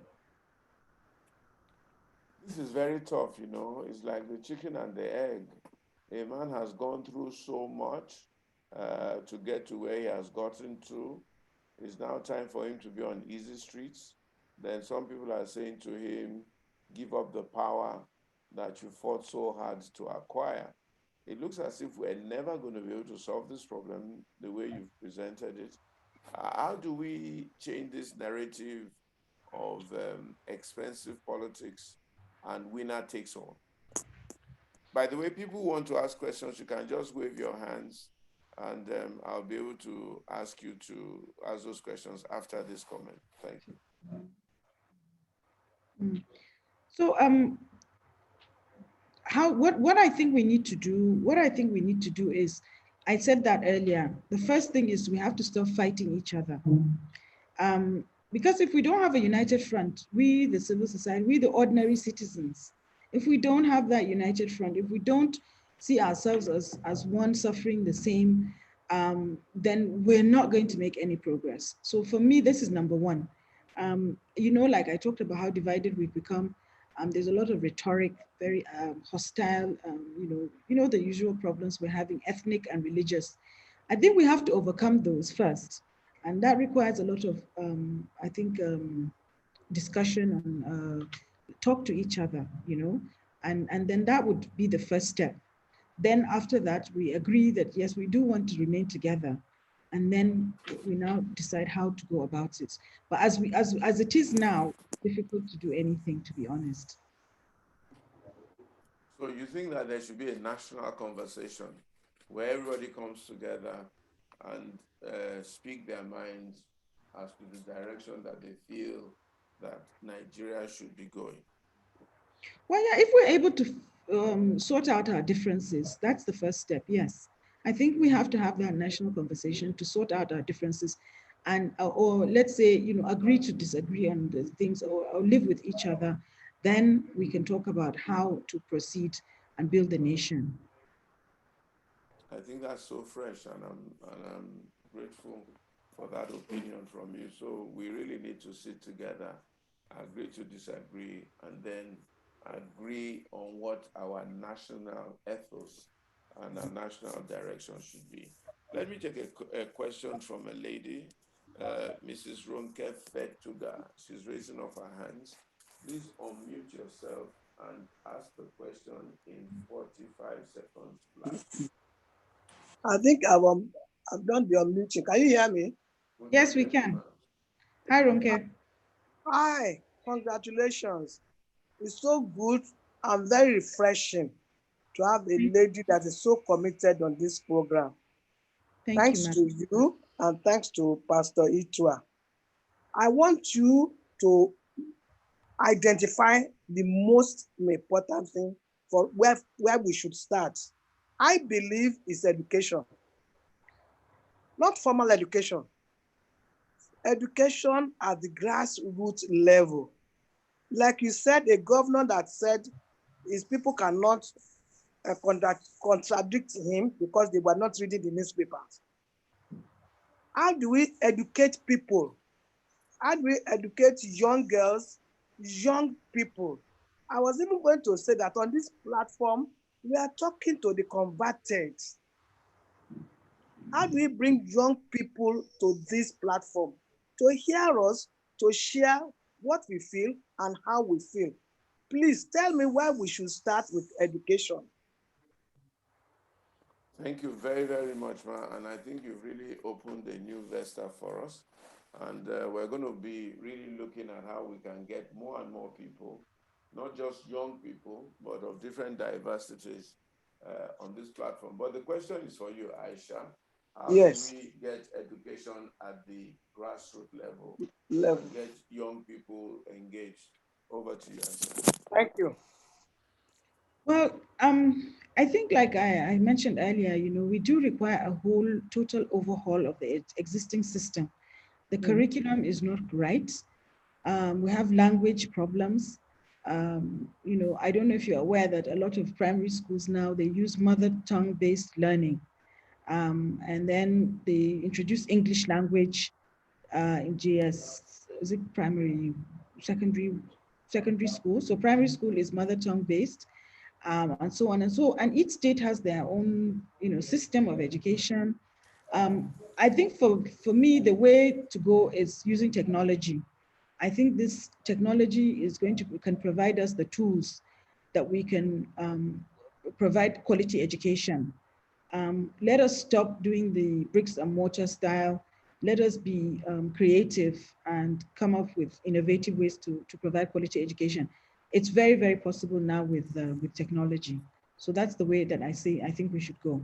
This is very tough, you know. It's like the chicken and the egg. A man has gone through so much to get to where he has gotten to. It's now time for him to be on easy streets. Then some people are saying to him, give up the power that you fought so hard to acquire. It looks as if we're never going to be able to solve this problem the way you've presented it. How do we change this narrative of expensive politics and winner takes all? By the way, people who want to ask questions, you can just wave your hands and I'll be able to ask you to ask those questions after this comment. Thank you. So what I think we need to do, is, I said that earlier. The first thing is we have to stop fighting each other. Because if we don't have a united front, we, the civil society, we, the ordinary citizens, if we don't have that united front, if we don't see ourselves as one suffering the same, then we're not going to make any progress. So for me, this is number one. You know, like I talked about how divided we've become. There's a lot of rhetoric, very hostile, you know, the usual problems we're having, ethnic and religious. I think we have to overcome those first. And that requires a lot of, I think, discussion and talk to each other, you know, and then that would be the first step. Then after that, we agree that, yes, we do want to remain together. And then we now decide how to go about it. But as it is now, it's difficult to do anything, to be honest. So you think that there should be a national conversation where everybody comes together and speak their minds as to the direction that they feel that Nigeria should be going? Well, yeah, if we're able to sort out our differences, that's the first step, yes. I think we have to have that national conversation to sort out our differences and, or let's say, you know, agree to disagree on the things, or live with each other. Then we can talk about how to proceed and build the nation. I think that's so fresh, and I'm grateful for that opinion from you. So we really need to sit together, agree to disagree, and then agree on what our national ethos and our national direction should be. Let me take a question from a lady, Mrs. Ronke Fetuga. She's raising up her hands. Please unmute yourself and ask the question in 45 seconds flat. I think I've done the unmuting. Can you hear me? Yes, we can. Hi, Ronke. Hi, congratulations. It's so good and very refreshing to have a lady that is so committed on this program. Thanks to you and thanks to Pastor Itua. I want you to identify the most important thing for where we should start. I believe is education, not formal education. Education at the grassroots level. Like you said, a governor that said his people cannot contradict him because they were not reading the newspapers. How do we educate people? How do we educate young girls, young people? I was even going to say that on this platform, we are talking to the converted. How do we bring young people to this platform to hear us, to share what we feel and how we feel? Please tell me why we should start with education. Thank you very, very much, Ma. And I think you've really opened a new vista for us. And we're going to be really looking at how we can get more and more people, not just young people, but of different diversities on this platform. But the question is for you, Aisha. How do we get education at the grassroots level and get young people engaged? Over to you, Aisha. Thank you. Well, I think like I mentioned earlier, you know, we do require a whole total overhaul of the existing system. The curriculum is not right. We have language problems. I don't know if you're aware that a lot of primary schools now, they use mother tongue based learning. And then they introduce English language in GS, is it primary, secondary school? So primary school is mother tongue based, and so on and so. And each state has their own, system of education. I think for me, the way to go is using technology. I think this technology is can provide us the tools that we can provide quality education. Let us stop doing the bricks and mortar style. Let us be creative and come up with innovative ways to provide quality education. It's very, very possible now with technology. So that's the way that I think we should go.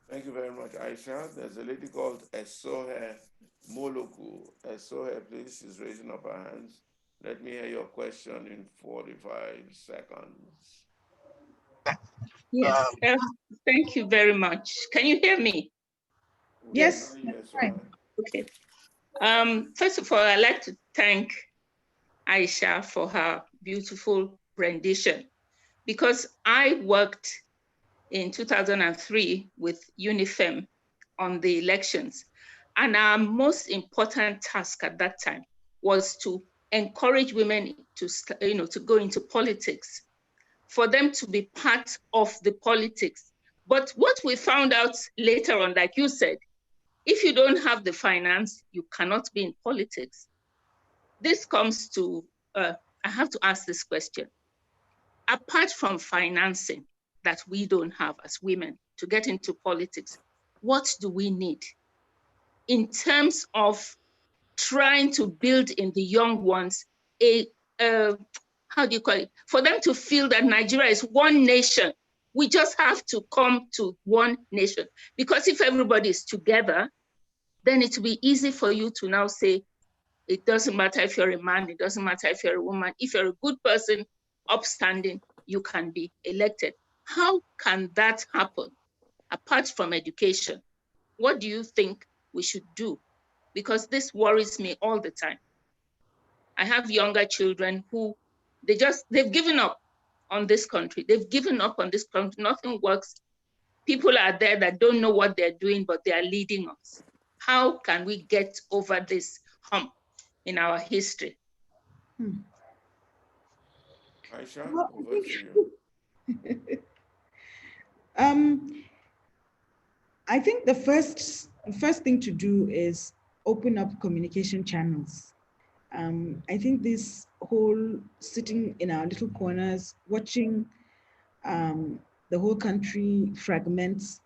Thank you very much, Aisha. There's a lady called Esohe Moloku. Esohe, please, she's raising up her hands. Let me hear your question in 45 seconds. Yes, thank you very much. Can you hear me? Yes. Yes. Right. Okay. First of all, I'd like to thank Aisha for her beautiful rendition, because I worked in 2003 with UNIFEM on the elections. And our most important task at that time was to encourage women to go into politics, for them to be part of the politics. But what we found out later on, like you said, if you don't have the finance, you cannot be in politics. This comes to, I have to ask this question. Apart from financing that we don't have as women to get into politics, what do we need in terms of trying to build in the young ones how do you call it? For them to feel that Nigeria is one nation. We just have to come to one nation. Because if everybody is together, then it will be easy for you to now say, it doesn't matter if you're a man, it doesn't matter if you're a woman. If you're a good person, upstanding, you can be elected. How can that happen apart from education? What do you think we should do? Because this worries me all the time. I have younger children who they've given up on this country. They've given up on this country. Nothing works. People are there that don't know what they're doing, but they are leading us. How can we get over this hump in our history? Aisha, Well, over to you. I think the first thing to do is open up communication channels. I think this whole sitting in our little corners, watching the whole country fragments,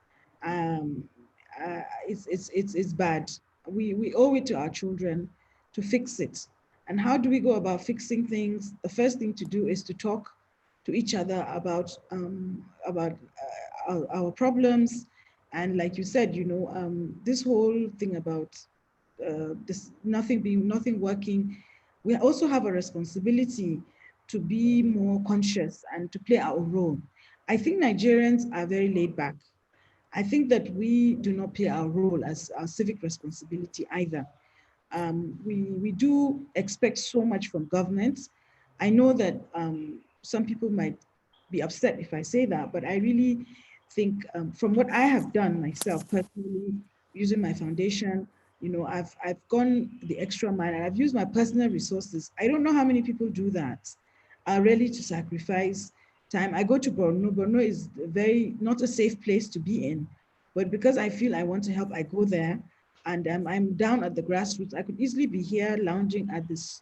it's bad. We owe it to our children to fix it. And how do we go about fixing things? The first thing to do is to talk to each other about our problems. And like you said, this whole thing about this nothing working, we also have a responsibility to be more conscious and to play our role. I think Nigerians are very laid back. I think that we do not play our role as our civic responsibility either. We do expect so much from governments. I know that some people might be upset if I say that, but I really think from what I have done myself personally, using my foundation, I've gone the extra mile and I've used my personal resources. I don't know how many people do that, are ready to sacrifice time. I go to Borno. Borno is not a safe place to be in, but because I feel I want to help, I go there. And I'm down at the grassroots. I could easily be here lounging at this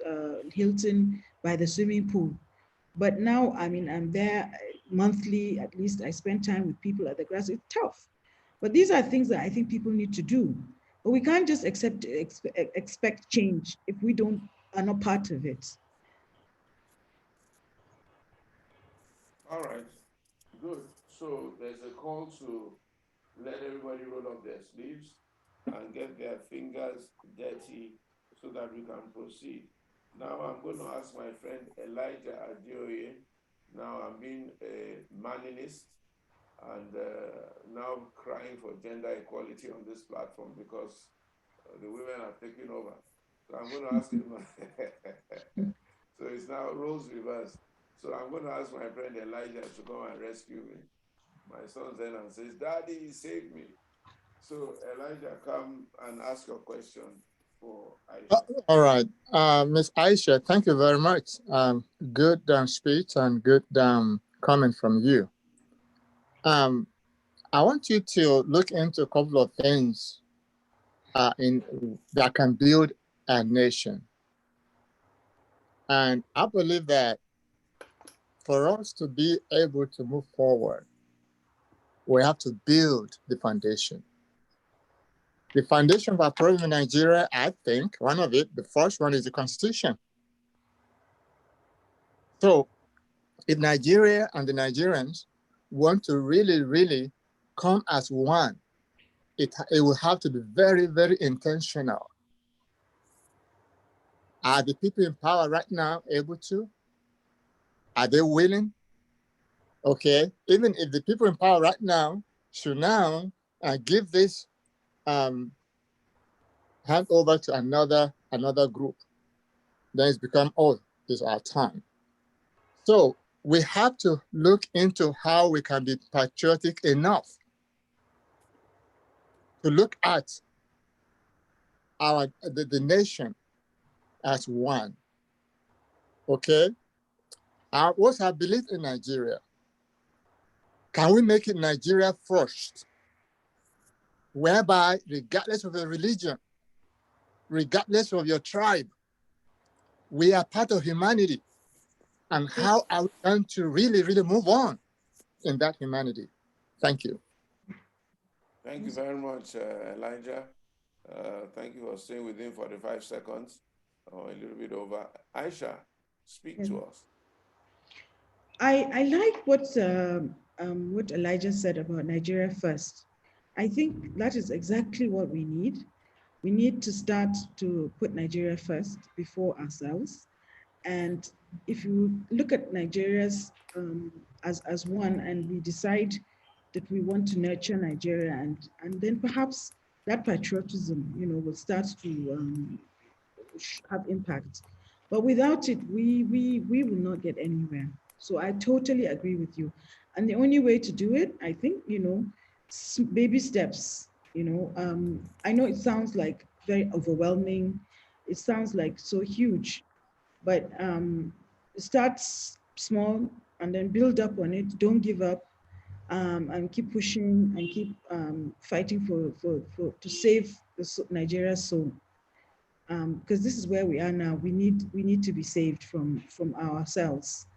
Hilton by the swimming pool. But now, I'm there monthly, at least I spend time with people at the grassroots. It's tough. But these are things that I think people need to do. But we can't just expect change if we are not part of it. All right, good. So there's a call to let everybody roll up their sleeves and get their fingers dirty so that we can proceed. Now I'm going to ask my friend Elijah Adioye. Now I'm being a maninist and now crying for gender equality on this platform because the women are taking over. So I'm going to ask him So it's now roles reversed. So I'm going to ask my friend Elijah to come and rescue me. My son then and says, Daddy, save me. So Elijah, come and ask your question for Aisha. All right. Ms. Aisha, thank you very much. Good speech and good comment from you. I want you to look into a couple of things that can build a nation. And I believe that for us to be able to move forward, we have to build the foundation. The foundation of our problem in Nigeria, I think, one of it, the first one is the Constitution. So if Nigeria and the Nigerians want to really, really come as one, it will have to be very, very intentional. Are the people in power right now able to? Are they willing? Okay, even if the people in power right now should now give this hand over to another group, then it's become, oh, it's our time. So we have to look into how we can be patriotic enough to look at the nation as one. Okay? What's our belief in Nigeria? Can we make it Nigeria first? Whereby, regardless of your religion, regardless of your tribe, we are part of humanity. And how are we going to really, really move on in that humanity? Thank you. Thank you very much, Elijah. Thank you for staying within 45 seconds or a little bit over. Aisha, speak to us. I like what Elijah said about Nigeria first. I think that is exactly what we need. We need to start to put Nigeria first before ourselves. And if you look at Nigeria's as one, and we decide that we want to nurture Nigeria, and then perhaps that patriotism, will start to have impact. But without it, we will not get anywhere. So I totally agree with you. And the only way to do it, I think, baby steps. I know it sounds like very overwhelming. It sounds like so huge, but start small and then build up on it. Don't give up, and keep pushing and keep fighting for to save Nigeria's soul. Because this is where we are now. We need to be saved from ourselves.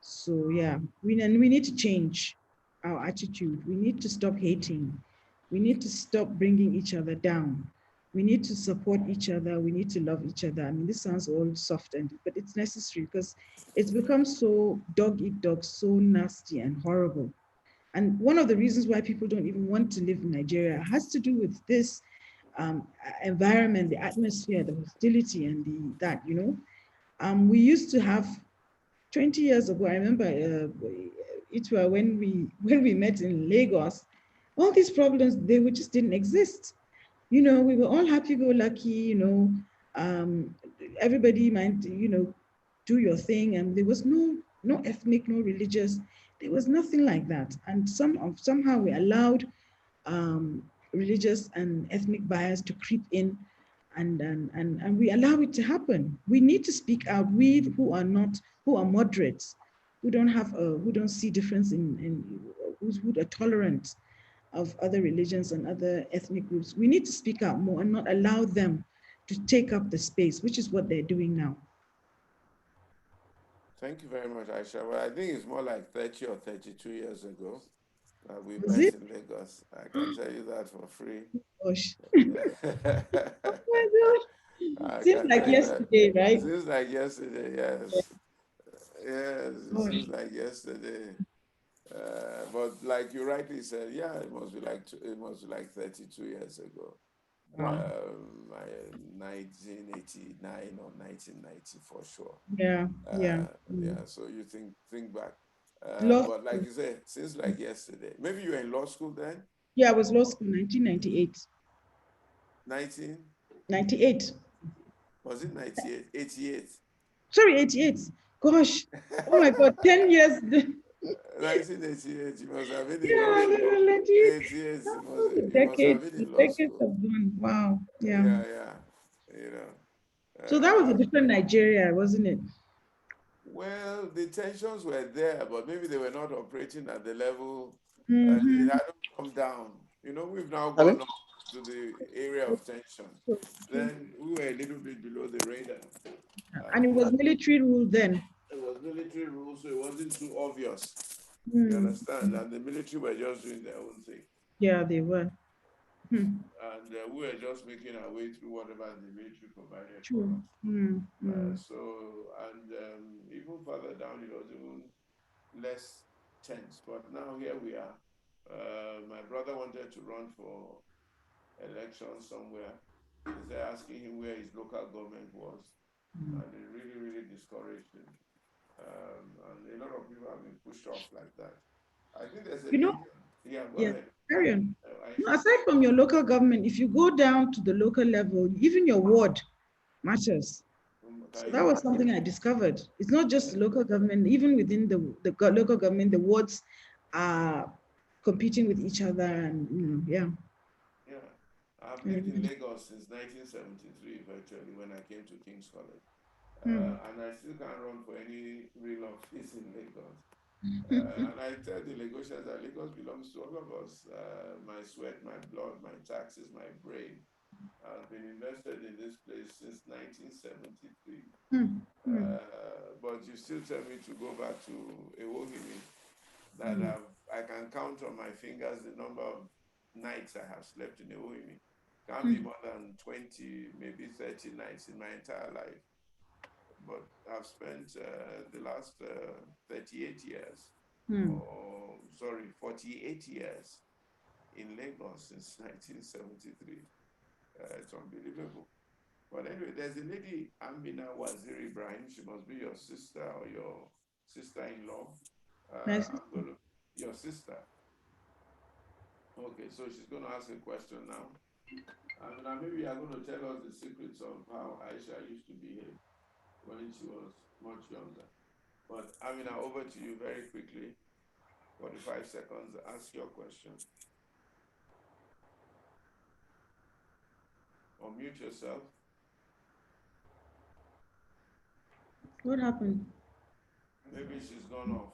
So yeah, we need to change our attitude. We need to stop hating. We need to stop bringing each other down. We need to support each other. We need to love each other. I mean, this sounds all soft, but it's necessary because it's become so dog eat dog, so nasty and horrible. And one of the reasons why people don't even want to live in Nigeria has to do with this environment, the atmosphere, the hostility, and that. We used to have 20 years ago. I remember it was when we met in Lagos. All these problems, they just didn't exist. We were all happy-go-lucky. Everybody might do your thing, and there was no ethnic, no religious. There was nothing like that. And somehow we allowed religious and ethnic bias to creep in, and we allow it to happen. We need to speak out. We who are moderates, who don't see difference who are tolerant of other religions and other ethnic groups. We need to speak out more and not allow them to take up the space, which is what they're doing now. Thank you very much, Aisha. Well, I think it's more like 30 or 32 years ago that we Was met it? in Lagos. I can tell you that for free. Gosh. Oh my gosh. Seems like yesterday, right? Seems like yesterday, yes. Yes, it seems like yesterday. But like you rightly said, yeah, it must be like 32 years ago. 1989 or 1990 for sure. Yeah. Yeah. So you think back. But like you said, seems like yesterday. Maybe you were in law school then? Yeah, I was law school 1998. 19? 98. Was it 98? 88? Sorry, 88. Gosh. Oh my God, 10 years. 1988, he must have been in law Yeah, school. legit. 88, he must The he must have decades, been the in law decades school. have gone. Wow. Yeah. Yeah. You know. So that was a different Nigeria, wasn't it? Well, the tensions were there, but maybe they were not operating at the level. Mm-hmm. It hadn't come down. You know, we've now Hello? gone up to the area of tension. Then we were a little bit below the radar. And it was military rule then. It was military rule, so it wasn't too obvious. You Mm. understand? And the military were just doing their own thing. Yeah, they were. And we were just making our way through whatever the military provided for True. us. Even further down, it was even less tense. But now here we are. My brother wanted to run for election somewhere. They're asking him where his local government was. And it really, really discouraged him. And a lot of people have been pushed off like that. I think there's a lady. Yeah, go ahead. Carry on. Aside from your local government, if you go down to the local level, even your ward matters. So that was something I discovered. It's not just local government, even within the local government, the wards are competing with each other, and Yeah, I've lived in Lagos since 1973 virtually when I came to King's College. And I still can't run for any real office in Lagos. And I tell the Lagosians that Lagos belongs to all of us. My sweat, my blood, my taxes, my brain. I've been invested in this place since 1973. But you still tell me to go back to Ewohimi, that I can count on my fingers the number of nights I have slept in Ewohimi. Can't be more than 20, maybe 30 nights in my entire life. But I've spent the last 38 years, 48 years in Lagos since 1973. It's unbelievable. But anyway, there's a lady, Amina Wazir Ibrahim. She must be your sister or your sister-in-law. Your sister. Okay, so she's going to ask a question now. Amina, maybe you're going to tell us the secrets of how Aisha used to behave when she was much younger. But Amina, over to you very quickly. 45 seconds. Ask your question. Or mute yourself. what happened? Maybe she's gone off.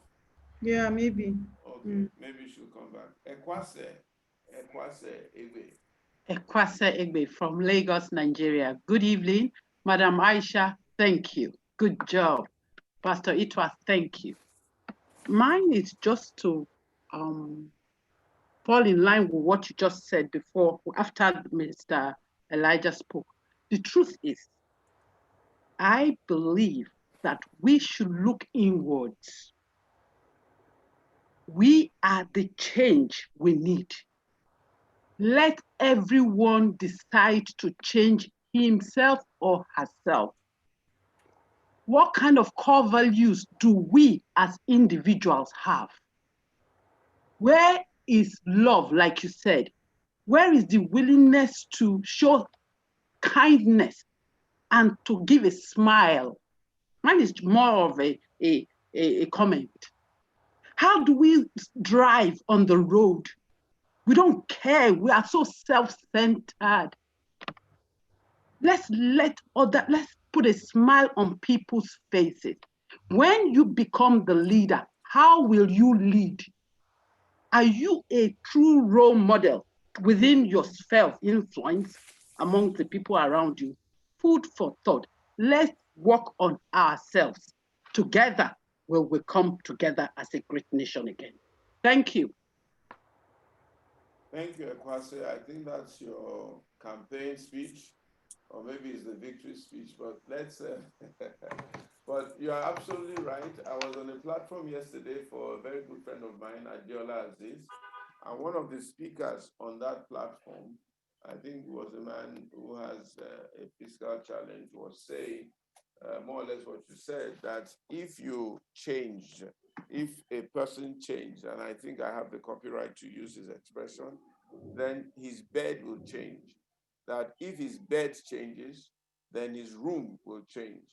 Yeah, maybe. Okay, maybe she'll come back. Ekwase Egbe. Ekwase Egbe from Lagos, Nigeria. Good evening, Madam Aisha. Thank you. Good job. Pastor Itwa, thank you. Mine is just to fall in line with what you just said before, after Mr. Elijah spoke. The truth is, I believe that we should look inwards. We are the change we need. Let everyone decide to change himself or herself. What kind of core values do we as individuals have? Where is love, like you said? Where is the willingness to show kindness and to give a smile? Mine is more of a comment. How do we drive on the road? We don't care. We are so self-centered. Let's put a smile on people's faces. When you become the leader, how will you lead? Are you a true role model within your sphere of influence among the people around you? Food for thought. Let's work on ourselves. Together, will we come together as a great nation again. Thank you. Thank you, Ekwase. I think that's your campaign speech, or maybe it's the victory speech, but let's, but you are absolutely right. I was on a platform yesterday for a very good friend of mine, Adiola Aziz, and one of the speakers on that platform, I think was a man who has a fiscal challenge, was saying more or less what you said, that if you change, if a person changed, and I think I have the copyright to use his expression, then his bed will change. That if his bed changes, then his room will change.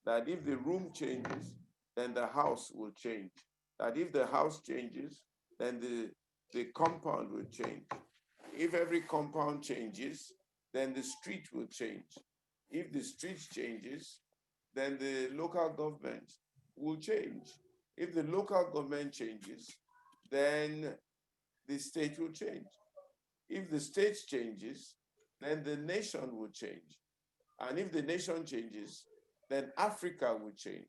that if the room changes, then the house will change. That if the house changes, then the compound will change. If every compound changes, then the street will change. If the street changes, then the local government will change. If the local government changes, then the state will change. If the state changes, then the nation will change. And if the nation changes, then Africa will change.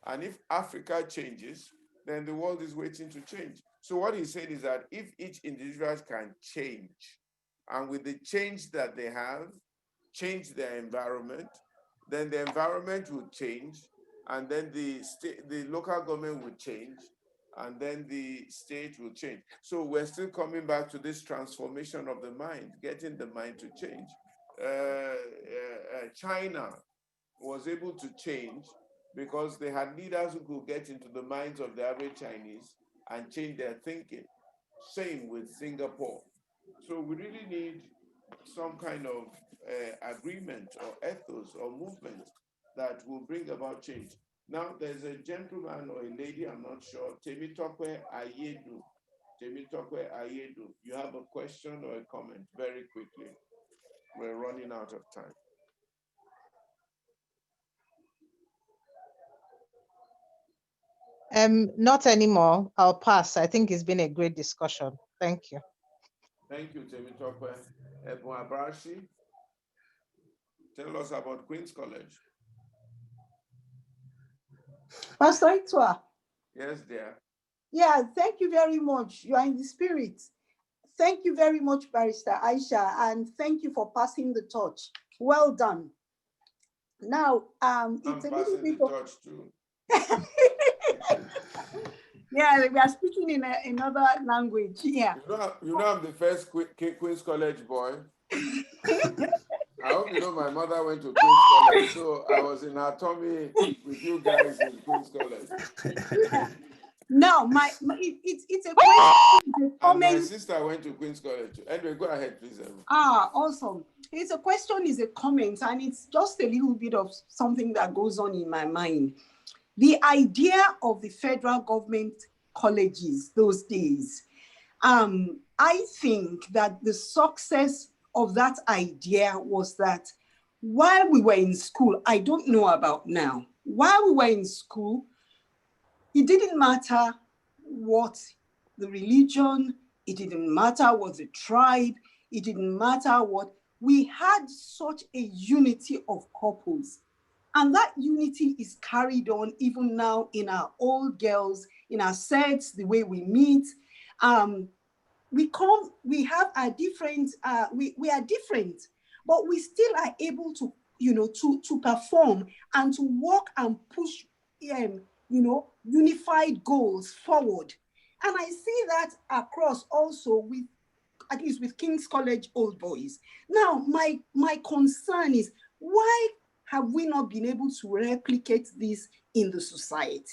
And if Africa changes, then the world is waiting to change. So what he's saying is that if each individual can change, and with the change that they have, change their environment, then the environment will change, and then the local government will change, and then the state will change. So we're still coming back to this transformation of the mind, getting the mind to change. China was able to change because they had leaders who could get into the minds of the average Chinese and change their thinking. Same with Singapore. So we really need some kind of agreement or ethos or movement that will bring about change. Now, there's a gentleman or a lady, I'm not sure, Temitope Ayedu. Temitope Ayedu, you have a question or a comment very quickly. We're running out of time. Not anymore. I'll pass. I think it's been a great discussion. Thank you. Thank you, Temitope. Ebon Abrashi, tell us about Queen's College. Pastor Itwa. Yes, dear. Yeah, thank you very much. You are in the spirit. Thank you very much, Barrister Aisha, and thank you for passing the torch. Well done. Now, it's a little bit of torch too. Yeah, we are speaking in another language. Yeah. You know I'm the first Queen's College boy. I hope you know my mother went to Queen's College, so I was in her tummy with you guys in Queen's College. Yeah. No, it's a question. And my sister went to Queen's College. Anyway, go ahead, please. Awesome. It's a question, is a comment, and it's just a little bit of something that goes on in my mind. The idea of the federal government colleges those days, I think that the success of that idea was that while we were in school, I don't know about now, while we were in school, it didn't matter what the religion, it didn't matter what the tribe, it didn't matter what, we had such a unity of purpose. And that unity is carried on even now in our old girls, in our sets, the way we meet. We have a different, we are different, but we still are able to, to perform and to work and push, unified goals forward. And I see that across also with, at least with King's College Old Boys. Now, my concern is, why have we not been able to replicate this in the society?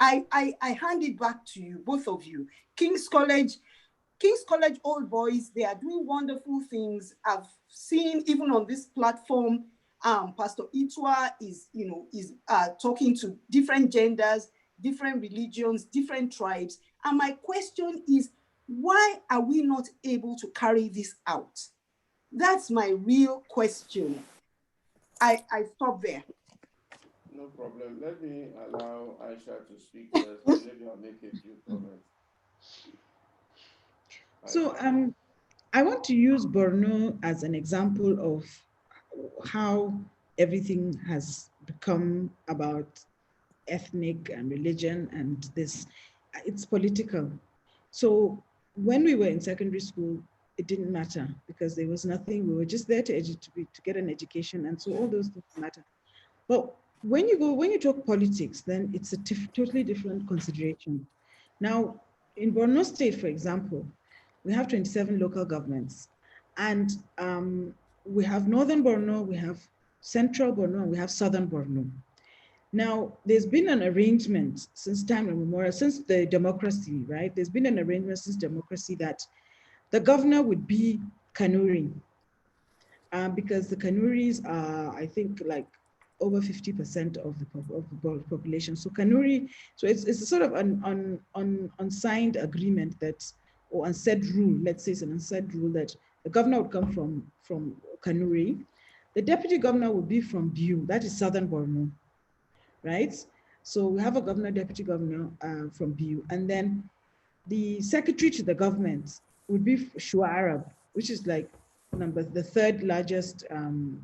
I hand it back to you, both of you. King's College Old Boys, they are doing wonderful things. I've seen even on this platform, Pastor Itwa is talking to different genders, different religions, different tribes. And my question is, why are we not able to carry this out? That's my real question. I stop there. No problem. Let me allow Aisha to speak first, and maybe I'll make a few comments. So I want to use Borno as an example of how everything has become about ethnic and religion, and this, it's political. So when we were in secondary school, it didn't matter because there was nothing. We were just there to get an education, and so all those things matter. But when you talk politics, then it's a totally different consideration. Now, in Borno State, for example, we have 27 local governments, and we have Northern Borno, we have Central Borno, and we have Southern Borno. Now, there's been an arrangement since time immemorial, since the democracy, right? There's been an arrangement since democracy that the governor would be Kanuri, because the Kanuris are, I think, like over 50% of the population. So Kanuri, so it's a sort of an unsigned agreement that, or unsaid rule, let's say it's an unsaid rule that the governor would come from Kanuri. The deputy governor would be from Biu, that is Southern Borno, right? So we have a governor, deputy governor from Biu, and then the secretary to the government would be Shua Arab, which is like the third largest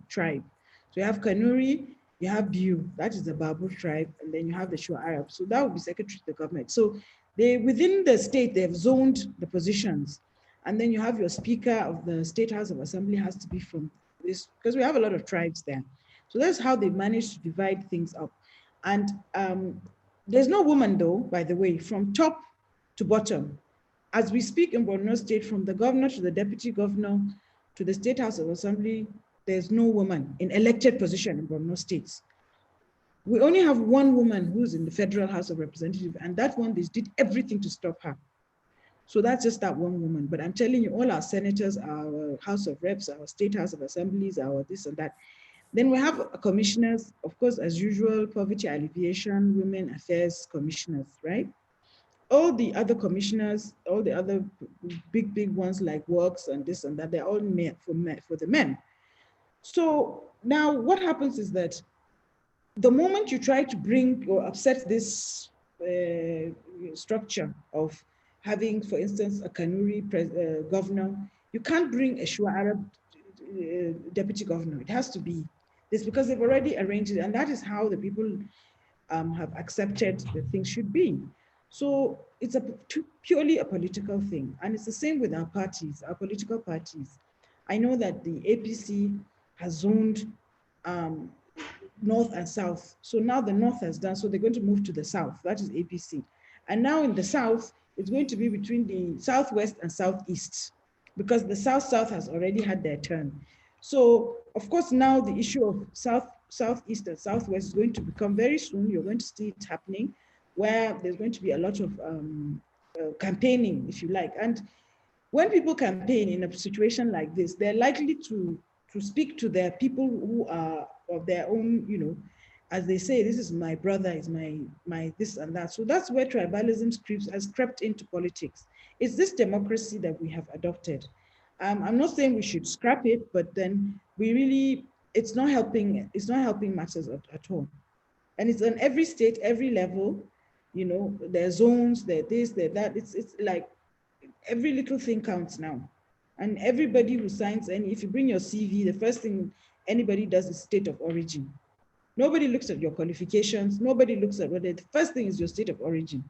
tribe. So you have Kanuri, you have Biu, that is the Babu tribe, and then you have the Shua Arab. So that would be secretary to the government. So they, within the state, they've zoned the positions. And then you have your speaker of the State House of Assembly has to be from this, because we have a lot of tribes there. So that's how they managed to divide things up. And there's no woman though, by the way, from top to bottom. As we speak in Borno State, from the governor to the deputy governor to the State House of Assembly, there's no woman in elected position in Borno State. We only have one woman who's in the Federal House of Representatives, and that one, they did everything to stop her. So that's just that one woman. But I'm telling you, all our senators, our House of Reps, our State House of Assemblies, our this and that. Then we have commissioners, of course, as usual, poverty alleviation, women affairs commissioners, right? All the other commissioners, all the other big ones like works and this and that, they're all men for the men. So now what happens is that the moment you try to bring or upset this structure of having, for instance, a Kanuri governor, you can't bring a Shua Arab deputy governor. It has to be this, because they've already arranged it, and that is how the people have accepted that things should be. So it's purely a political thing. And it's the same with our parties, our political parties. I know that the APC has zoned North and South. So now the North has done, so they're going to move to the South. That is APC. And now in the South, it's going to be between the Southwest and Southeast, because the South has already had their turn. So of course, now the issue of Southeast and Southwest is going to become very soon. You're going to see it happening, where there's going to be a lot of campaigning, if you like. And when people campaign in a situation like this, they're likely to speak to their people who are of their own, you know, as they say, this is my brother, is my this and that. So that's where tribalism has crept into politics. It's this democracy that we have adopted. I'm not saying we should scrap it, but then we really, it's not helping matters at all. And it's on every state, every level, you know, there are zones, there this, there that. It's like every little thing counts now. And everybody who signs any, if you bring your CV, the first thing anybody does is state of origin. Nobody looks at your qualifications. Nobody looks at whether the first thing is your state of origin.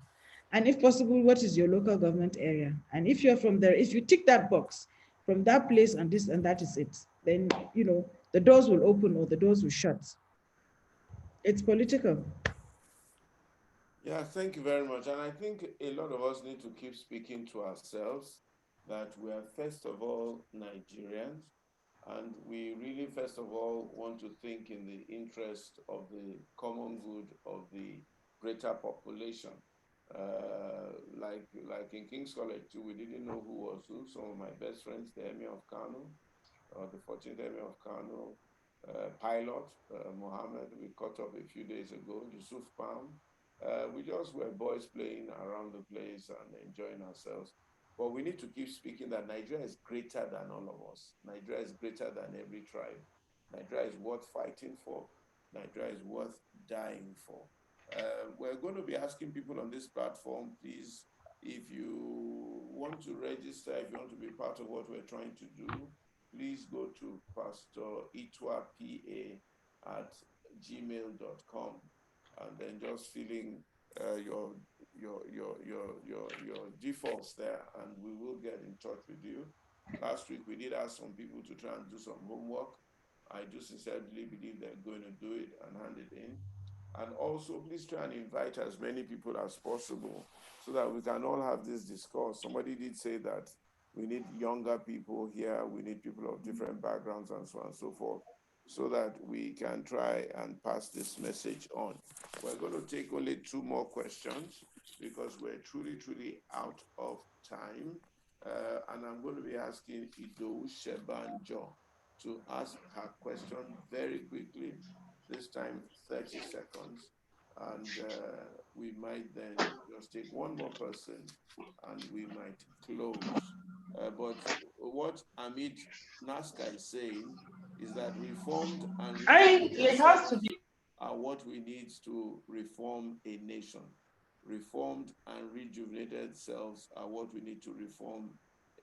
And if possible, what is your local government area? And if you're from there, if you tick that box from that place and this and that is it, then, you know, the doors will open or the doors will shut. It's political. Yeah, thank you very much. And I think a lot of us need to keep speaking to ourselves that we are, first of all, Nigerians, and we really, first of all, want to think in the interest of the common good of the greater population. Like in King's College too, we didn't know who was who. Some of my best friends, the Emir of Kano, the 14th Emir of Kano, pilot, Mohammed, we caught up a few days ago, Yusuf Palm. We just were boys playing around the place and enjoying ourselves. But we need to keep speaking that Nigeria is greater than all of us. Nigeria is greater than every tribe. Nigeria is worth fighting for. Nigeria is worth dying for. We're going to be asking people on this platform, please, if you want to register, if you want to be part of what we're trying to do, please go to pastorituapa@gmail.com and then just filling your defaults there, and we will get in touch with you. Last week we did ask some people to try and do some homework. I do sincerely believe they're going to do it and hand it in. And also, please try and invite as many people as possible so that we can all have this discourse. Somebody did say that we need younger people here, we need people of different backgrounds and so on and so forth, so that we can try and pass this message on. We're going to take only 2 more questions because we're truly out of time. And I'm going to be asking Ido Shebanjo to ask her question very quickly. this time 30 seconds. And we might then just take one more person and we might close. But what Amit Naska is saying is that reformed and rejuvenated cells are what we need to reform a nation. Reformed and rejuvenated cells are what we need to reform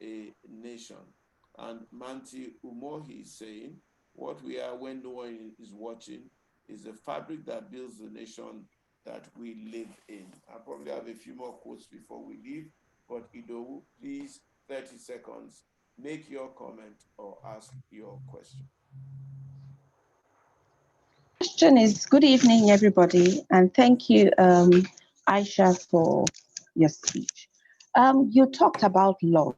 a nation. And Manti Umohi is saying, what we are when no one is watching is the fabric that builds the nation that we live in. I probably have a few more quotes before we leave, but Idowu, please, 30 seconds, make your comment or ask your question. Question is, good evening, everybody, and thank you, Aisha, for your speech. You talked about love.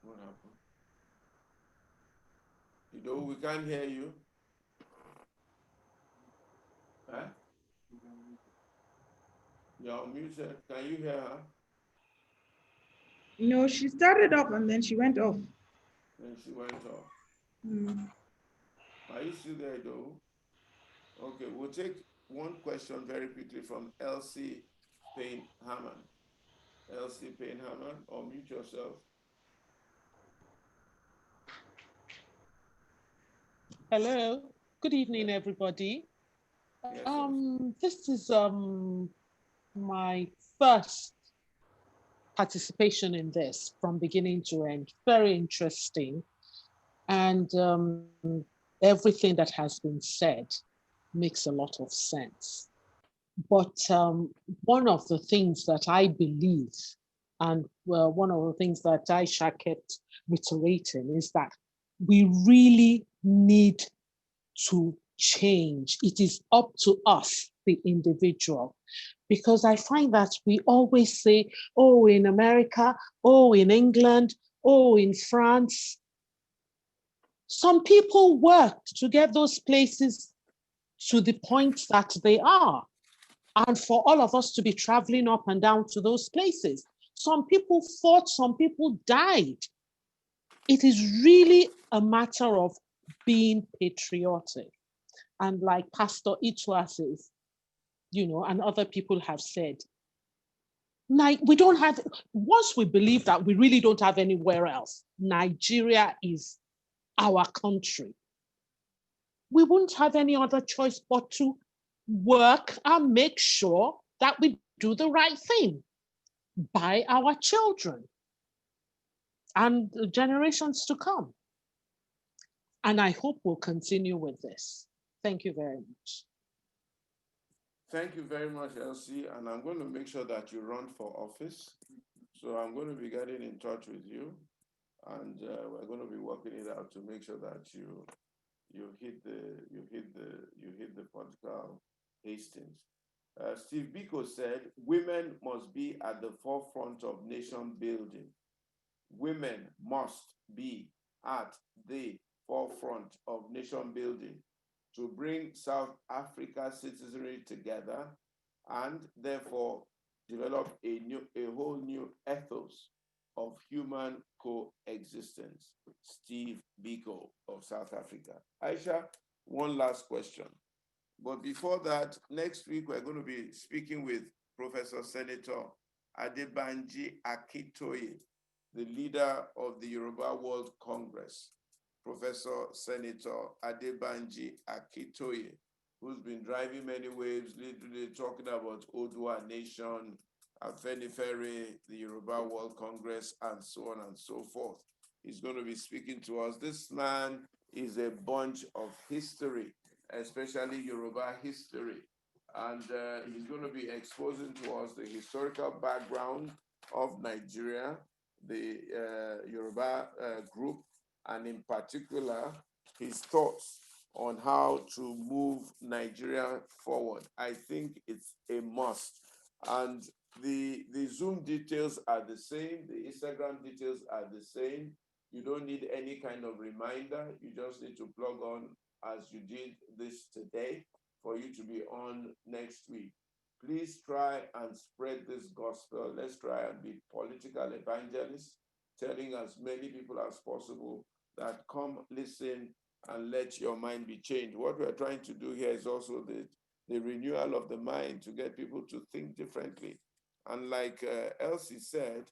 What happened? We can't hear you. Huh? You're muted. Can you hear her? No, she started off and then she went off. Then she went off. Mm. Are you still there, though? Okay, we'll take one question very quickly from Elsie Payne Hammond. Elsie Payne Hammond, or mute yourself. Hello, good evening, everybody. Yes, this is my first participation in this from beginning to end. Very interesting. And everything that has been said makes a lot of sense. But one of the things that I believe, and one of the things that Aisha kept reiterating, is that we really need to change. It is up to us, the individual, because I find that we always say, oh, in America, oh, in England, oh, in France. Some people worked to get those places to the point that they are. And for all of us to be traveling up and down to those places. Some people fought, some people died. It is really a matter of being patriotic. And like Pastor Itua says, and other people have said, like we don't have, once we believe that we really don't have anywhere else, Nigeria is our country, we wouldn't have any other choice but to work and make sure that we do the right thing by our children and the generations to come. And I hope we'll continue with this. Thank you very much. Thank you very much, Elsie. And I'm going to make sure that you run for office. So I'm going to be getting in touch with you, and we're going to be working it out to make sure that you hit the political hastings. Steve Biko said, women must be at the forefront of nation building. Women must be at the forefront of nation building to bring South Africa citizenry together and therefore develop a whole new ethos of human coexistence. Steve Biko of South Africa. Aisha, one last question. But before that, next week we're going to be speaking with Professor Senator Adebanji Akintoye, the leader of the Yoruba World Congress. Professor Senator Adebanji Akintoye, who's been driving many waves, literally talking about Odua Nation, Afenifere, the Yoruba World Congress, and so on and so forth. He's going to be speaking to us. This man is a bunch of history, especially Yoruba history. And he's going to be exposing to us the historical background of Nigeria, the Yoruba group, and in particular, his thoughts on how to move Nigeria forward. I think it's a must. And the Zoom details are the same. The Instagram details are the same. You don't need any kind of reminder. You just need to plug on as you did this today for you to be on next week. Please try and spread this gospel. Let's try and be political evangelists. telling as many people as possible that come listen and let your mind be changed. What we're trying to do here is also the renewal of the mind to get people to think differently. And like Elsie said,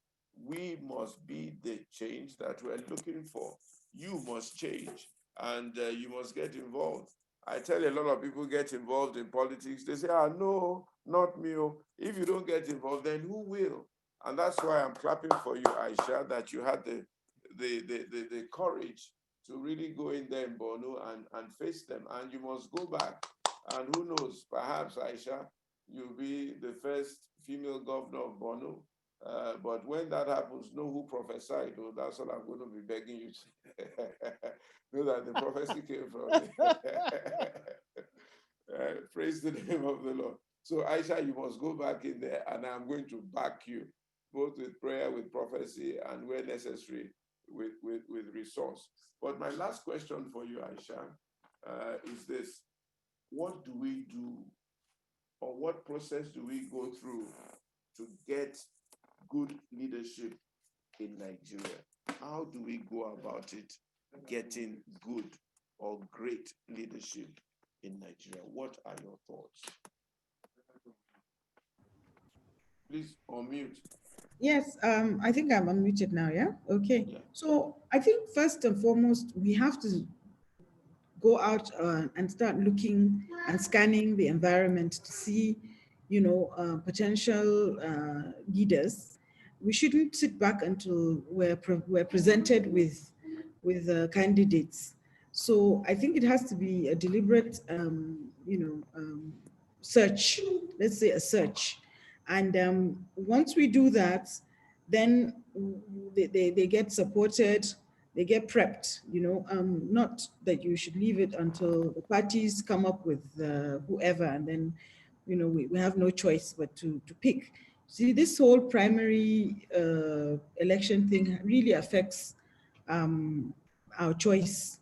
we must be the change that we're looking for. You must change and you must get involved. I tell a lot of people get involved in politics. They say, no, not me. If you don't get involved, then who will? And that's why I'm clapping for you, Aisha, that you had the courage to really go in there in Borno and face them. And you must go back. And who knows, perhaps, Aisha, you'll be the first female governor of Borno. But when that happens, know who prophesied. Oh, that's what I'm going to be begging you to know that the prophecy came from. Praise the name of the Lord. So, Aisha, you must go back in there, and I'm going to back you, both with prayer, with prophecy, and where necessary, with resource. But my last question for you, Aisha, is this. What do we do, or what process do we go through to get good leadership in Nigeria? How do we go about it, getting good or great leadership in Nigeria? What are your thoughts? Please unmute. Yes, I think I'm unmuted now, yeah? Okay. Yeah. So I think first and foremost, we have to go out and start looking and scanning the environment to see, potential leaders. We shouldn't sit back until we're presented with candidates. So I think it has to be a deliberate, search. Let's say a search, and once we do that, then they get supported, they get prepped, not that you should leave it until the parties come up with whoever, and then, we have no choice but to pick. See, this whole primary election thing really affects our choice,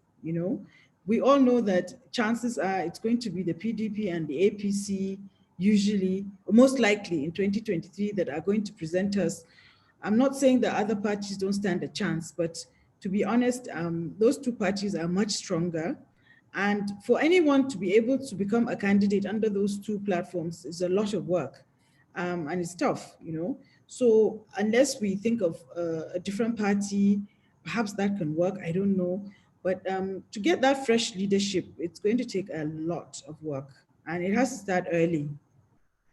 We all know that chances are it's going to be the PDP and the APC, usually, most likely in 2023, that are going to present us. I'm not saying that other parties don't stand a chance, but to be honest, those two parties are much stronger. And for anyone to be able to become a candidate under those two platforms is a lot of work. And it's tough, So unless we think of a different party, perhaps that can work, I don't know. But to get that fresh leadership, it's going to take a lot of work, and it has to start early.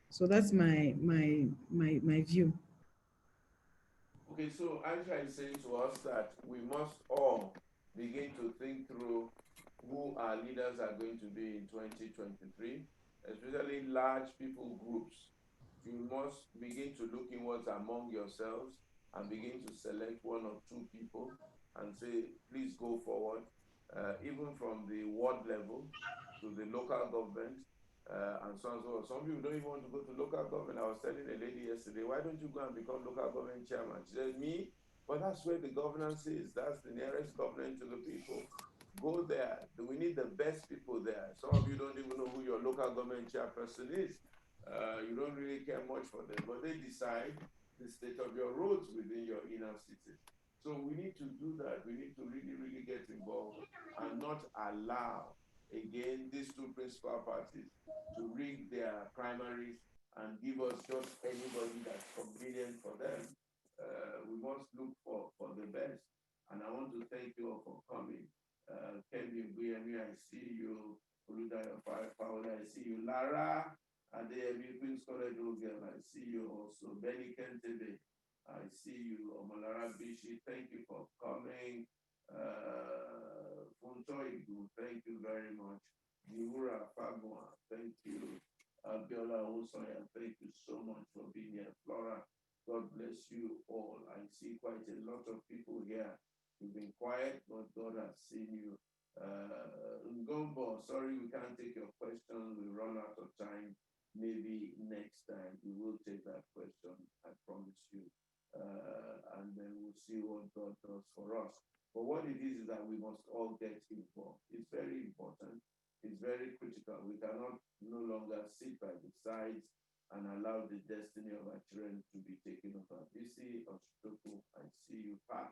So that's my view. Okay, so Aisha is saying to us that we must all begin to think through who our leaders are going to be in 2023, especially large people groups. You must begin to look inwards among yourselves and begin to select one or two people and say, please go forward, even from the ward level to the local government, and so on and so on. Some people don't even want to go to local government. I was telling a lady yesterday, why don't you go and become local government chairman? She said, me? But that's where the governance is. That's the nearest government to the people. Go there. We need the best people there. Some of you don't even know who your local government chairperson is. You don't really care much for them, but they decide the state of your roads within your inner city. So we need to do that. We need to really, really get involved and not allow, again, these two principal parties to rig their primaries and give us just anybody that's convenient for them. We must look for the best. And I want to thank you all for coming. Kevin Guyemi, I see you. Oludayo Paola, I see you. Lara, Adeyemi, Queen's College Girl, I see you also. Benny Kentebe, I see you. Omolara Bishi, thank you for coming. Funto Igu, thank you very much. Miura Fagua, thank you. Abiola Osoya, thank you so much for being here. Flora, God bless you all. I see quite a lot of people here. You've been quiet, but God has seen you. Ngombo, sorry we can't take your question. We run out of time. Maybe next time we will take that question. I promise you. And then we'll see what God does for us. But what it is that we must all get involved. It's very important. It's very critical. We cannot no longer sit by the sides and allow the destiny of our children to be taken over. Bisi Oshitoko, I see you. Pa,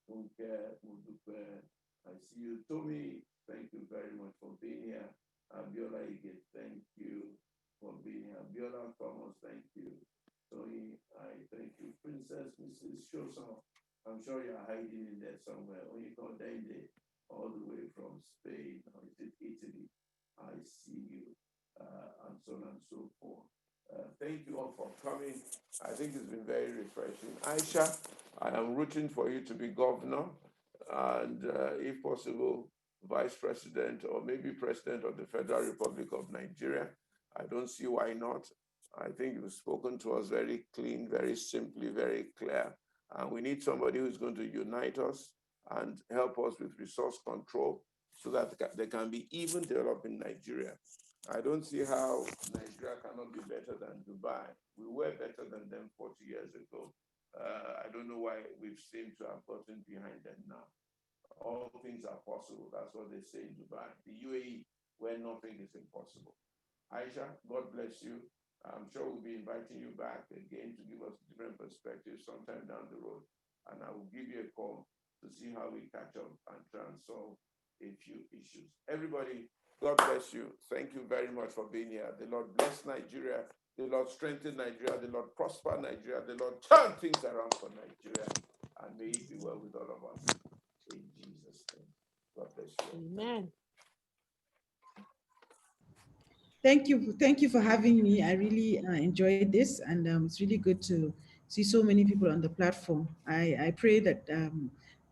Unke, Mudupe, I see you. Tommy, thank you very much for being here. Abiola Ige, thank you for being here. Abiola Thomas, thank you. Tony, I thank you. Princess Mrs. Shoso, I'm sure you're hiding in there somewhere. When you come down there, all the way from Spain, or is it Italy? I see you, and so on and so forth. Thank you all for coming. I think it's been very refreshing. Aisha, I am rooting for you to be governor and, if possible, vice president or maybe president of the Federal Republic of Nigeria. I don't see why not. I think you've spoken to us very clean, very simply, very clear. And we need somebody who's going to unite us and help us with resource control so that they can be even developed in Nigeria. I don't see how Nigeria cannot be better than Dubai. We were better than them 40 years ago. I don't know why we've seemed to have gotten behind them now. All things are possible. That's what they say in Dubai. The UAE, where nothing is impossible. Aisha, God bless you. I'm sure we'll be inviting you back again to give us different perspectives sometime down the road. And I will give you a call to see how we catch up and try and solve a few issues. Everybody, God bless you. Thank you very much for being here. The Lord bless Nigeria. The Lord strengthen Nigeria. The Lord prosper Nigeria. The Lord turn things around for Nigeria. And may it be well with all of us. In Jesus' name. God bless you. Amen. Thank you for having me. I really enjoyed this, and it's really good to see so many people on the platform. I pray that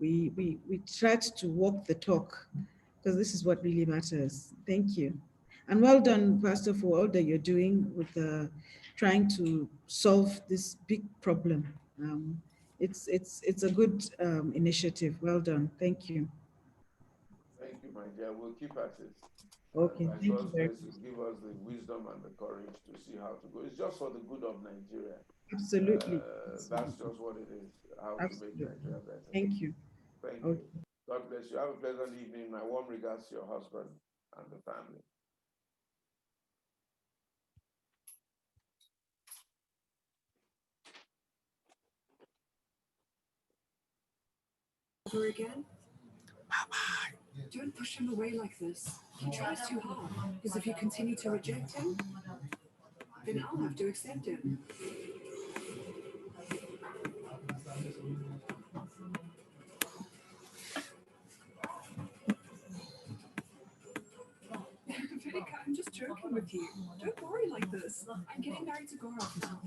we tried to walk the talk, because this is what really matters. Thank you, and well done, Pastor, for all that you're doing with trying to solve this big problem. It's a good initiative. Well done. Thank you. Thank you, my dear. We'll keep at it. Okay. By Thank you God's very grace, will give us the wisdom and the courage to see how to go. It's just for the good of Nigeria. Absolutely. That's just what it is, how to make Absolutely. Nigeria better. Thank you. Thank Okay. you. God bless you. Have a pleasant evening. My warm regards to your husband and the family. Over again? Don't push him away like this. He tries too hard, because if you continue to reject him, then I'll have to accept him. Veronica, I'm just joking with you. Don't worry like this. I'm getting married to Gaurav now.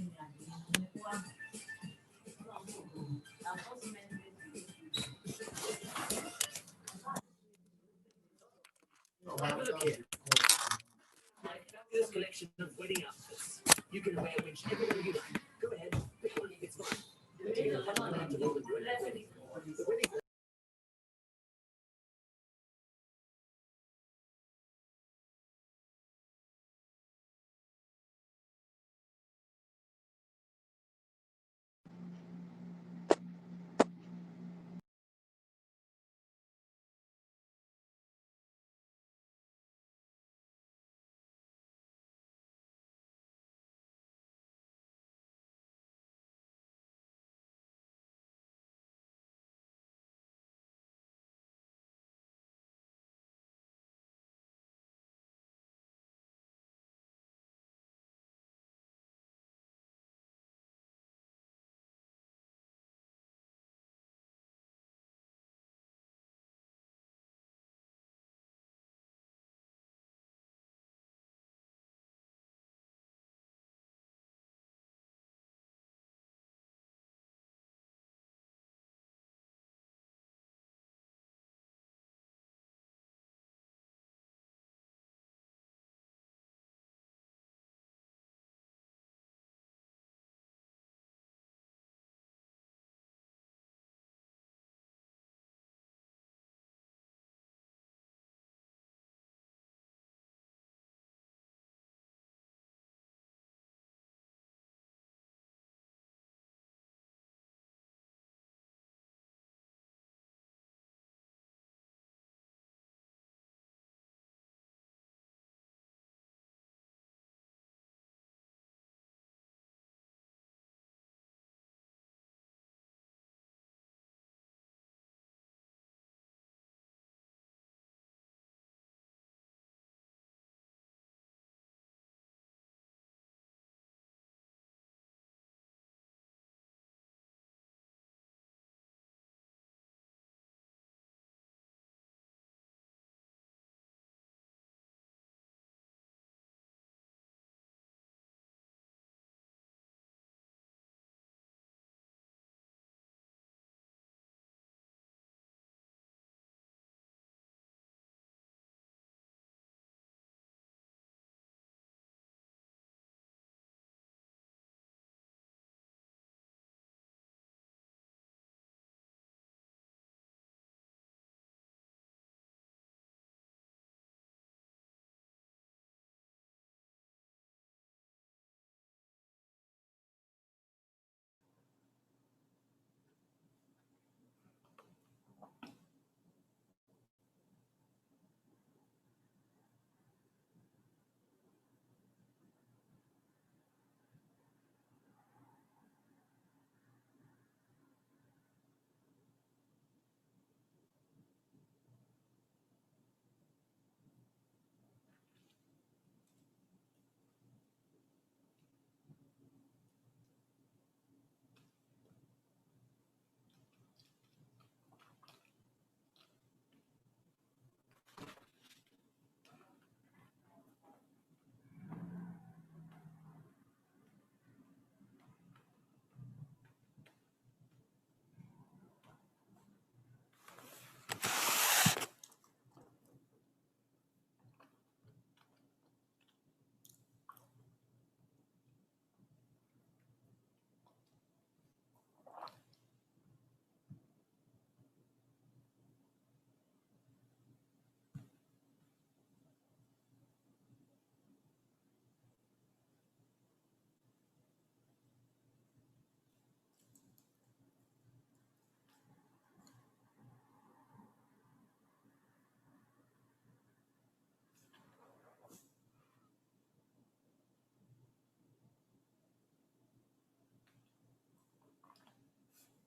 Have a look here. This collection of wedding outfits. You can wear whichever one you like.